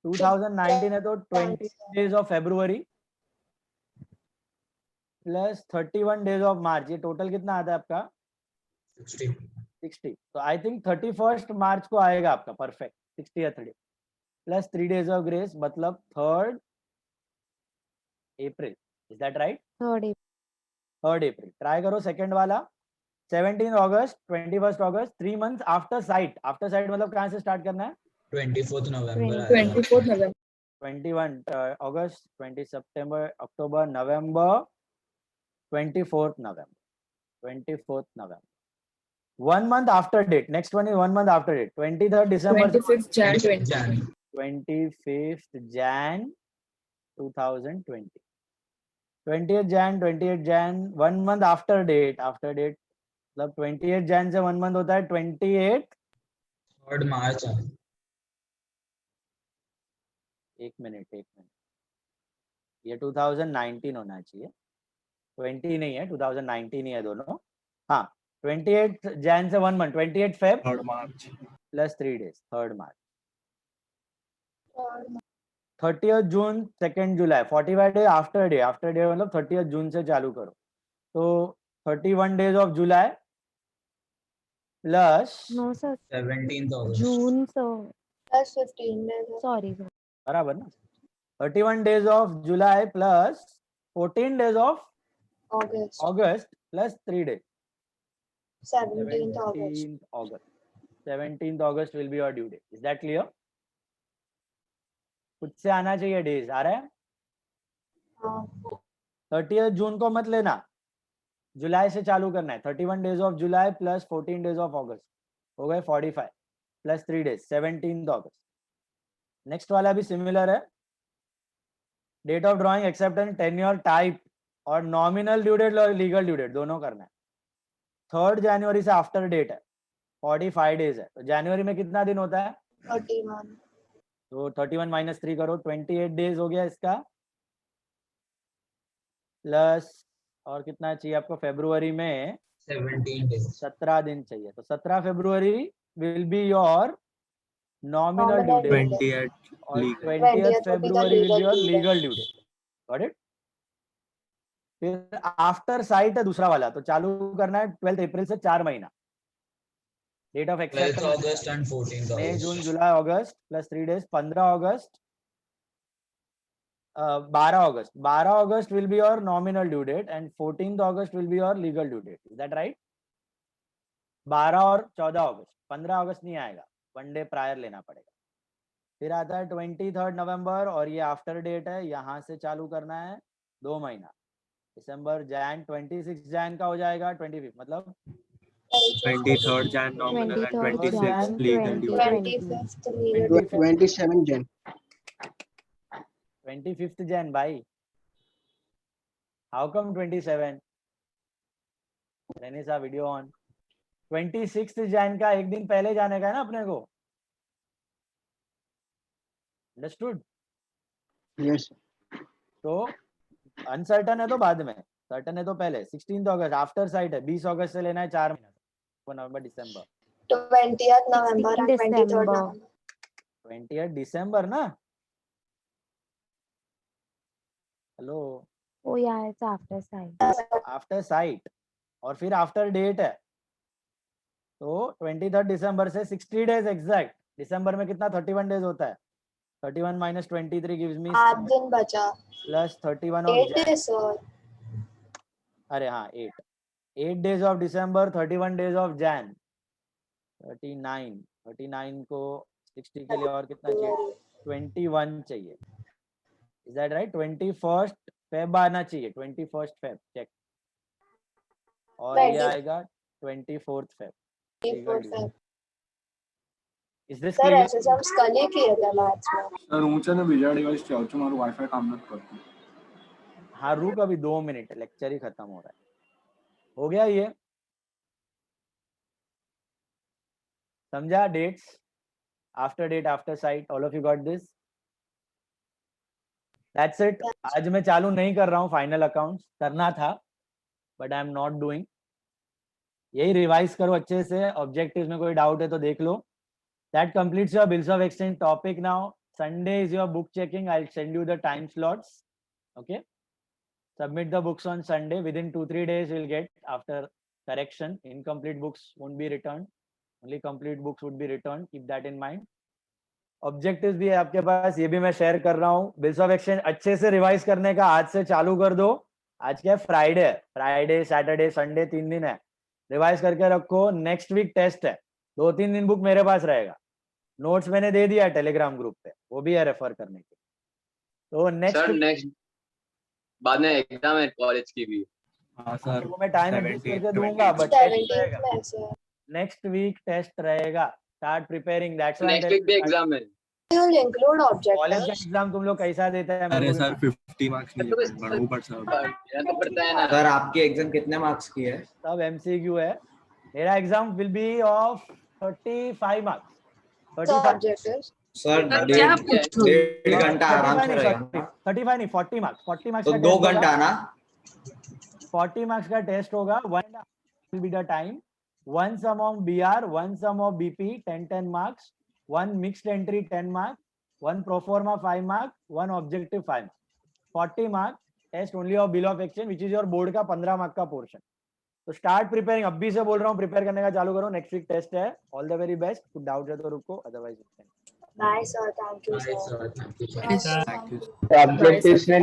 2019 है तो 20 days of February plus 31 days of March. ये टोटल कितना आता है आपका? 60. तो आई थिंक 31st मार्च को आएगा आपका perfect 60th debt plus 3 days of grace, मतलब 3rd April. Is that right? 3rd April. Try करो सेकंड वाला. 17th August, 21st August, 3 months after sight. After sight मतलब कहाँ से स्टार्ट करना है? 24th November. 24th November. 21 August, 20 September, October, November, 24th November. 24th November. 1 month after date. Next one is 1 month after date. 23rd December. 25th Jan 20. 25th Jan 2020. 20th Jan, 28th Jan, 1 month after date. After date मतलब 28th Jan से 1 month होता है 28th 3rd March है। एक minute, ये 2019 होना चाहिए, 20 नहीं है, 2019 ही है दोनों। हाँ, 28 जैन से 1 month, 28 Feb 3rd March plus 3 days, 3rd मार्च। 30th जून 2nd जुलाई, 45 डे आफ्टर डे मतलब 30th जून से चालू करो, तो 31 days of July plus No, sir. 17th August। June, sir. Plus 15 days. Sorry, sir. बराबर ना, 31 days of July plus 14 days of August. August plus 3 days, 17th August. 17th August. 17th August will be your due date. Is that clear? खुद से आना चाहिए days, आ रहा है? हाँ. 30th जून को मत लेना, जुलाई से चालू करना है। 31 days of July plus 14 days of अगस्त हो गए 45 प्लस 3 डेज 17th अगस्त। नेक्स्ट वाला भी सिमिलर है, date of drawing, acceptance, tenure, type और नॉमिनल ड्यू डेट और लीगल ड्यू डेट दोनों करना है। 3rd जनवरी से आफ्टर डेट है, 45 डेज है, तो जनवरी में कितना दिन होता है? 31. तो 31 माइनस 3 करो, 28 डेज हो गया इसका, प्लस और कितना चाहिए आपको? फेब्रुवरी में 17 days। 17 दिन चाहिए, तो 17 February will be your nominal due date 28 और legal 20th 20th will be the February will be legal your due date. Legal due date. Got it? फिर आफ्टर साइट है दूसरा वाला, तो चालू करना है 12 अप्रैल से 4 महीना। Date of 12th acceptance August and 14th मई, August। जून, जुलाई, अगस्त प्लस 3 डेज 15 अगस्त, 12 अगस्त will be your nominal due date and 14th August will be your legal due date. Is that right? 12 और 14 अगस्त, 15 अगस्त नहीं आएगा, 1 डे प्रायर लेना पड़ेगा। फिर आता है 23rd नवंबर और ये आफ्टर डेट है, यहाँ से चालू करना है 2 महीना, दिसंबर, जैन, 26 जैन का हो जाएगा 25, मतलब 23rd Jan nominal and 23rd 26th Jan legal due date. 25th legal due date. 27 Jan. 25th Jain भाई, हाउ कम 27? रहने सा वीडियो ऑन। 26th जैन का एक दिन पहले जाने का है ना अपने को, अंडरस्टूड? Yes. तो अनसर्टन है तो बाद में, सर्टन है तो पहले। 16th अगस्त आफ्टर साइट है, 20 अगस्त से लेना है 4 महीना, नवंबर, दिसंबर। 20th November and 23rd December. November. 20th दिसंबर ना? Hello, Oh yeah, it's after sight. After site और फिर आफ्टर डेट है, तो 23rd दिसंबर से 60 डेज एग्जैक्ट। दिसंबर में कितना? 31 डेज होता है, 31 माइनस 23 गिव्स मी 8 दिन बचा. Plus 31 8 of, days sir. अरे हाँ 8 days of December, 31 days of Jain, 39 को 60 के लिए और कितना चाहिए? 21 चाहिए। Is that right? 21st Feb आना चाहिए, 21st फेब चेक, और ये 20 आएगा 24th Feb. 24th Feb. Is this sir clear? ऐसे हम कल ही किए थे मैथ्स में. સર હું છે ને બીજા ડિવાઇસ થી આવું છું, મારું વાઈફાઈ કામ નથી કરતું. हाँ रुक, अभी 2 मिनट, लेक्चर ही खत्म हो रहा है। हो गया ये? समझा? Dates, after date, after sight, all of you got this? That's it. आज मैं चालू नहीं कर रहा हूँ फाइनल अकाउंट्स, करना था but I am not doing. यही रिवाइज करो अच्छे से, ऑब्जेक्टिव्स में कोई डाउट है तो देख लो। That completes your bills of exchange topic now. Sunday is your book checking. I'll send you the time slots. Okay. Submit the books on Sunday. Within 2-3 days, you'll get after correction. Incomplete books won't be returned. Only complete books would be returned. Keep that in mind. Objectives भी है आपके पास, ये भी मैं share कर रहा हूँ। Bills of exchange अच्छे से रिवाइज करने का आज से चालू कर दो। आज क्या है? फ्राइडे है, फ्राइडे, सैटरडे, संडे 3 दिन है, रिवाइज करके रखो। नेक्स्ट वीक टेस्ट है, 2-3 दिन बुक मेरे पास रहेगा। नोट्स मैंने दे दिया टेलीग्राम ग्रुप पे, वो भी है रेफर करने के। तो नेक्स्ट बाद में एग्जाम है कॉलेज की भी। हाँ सर, वो मैं टाइम एडजस्ट करके दूंगा, बट 17th में सर. नेक्स्ट वीक टेस्ट रहेगा। Start preparing, that's why next week भी एग्जाम है। You will include कॉलेज का objectives. एग्जाम तुम लोग कैसा देते हैं? अरे सर 50 मार्क्स नहीं है, ऊपर सर ये तो पड़ता है ना। सर आपकी एग्जाम कितने मार्क्स की है? सब एमसीक्यू है। मेरा exam will be of 35 marks. So 35 objectives. Sir sir क्या पूछूं? डेढ़ घंटा आराम से रहेगा 35 नहीं 40 मार्क्स 40 मार्क्स तो का 2 टेस्ट घंटा होगा ना 40 मार्क्स का टेस्ट होगा 1.5 will be the time one sum of BR one sum of BP 10 marks one mixed entry 10 marks one pro forma 5 marks one objective 5 marks 40 marks test only of bill of exchange which is your board का 15 mark का portion तो start preparing अभी से बोल रहा हूँ prepare करने का चालू करो नेक्स्ट वीक टेस्ट है ऑल द वेरी बेस्ट कुछ डाउट है तो रुको otherwise Bye, sir. Thank you, Bye, sir. sir. Thank you, sir. Bye, Thank you. sir. Objectives में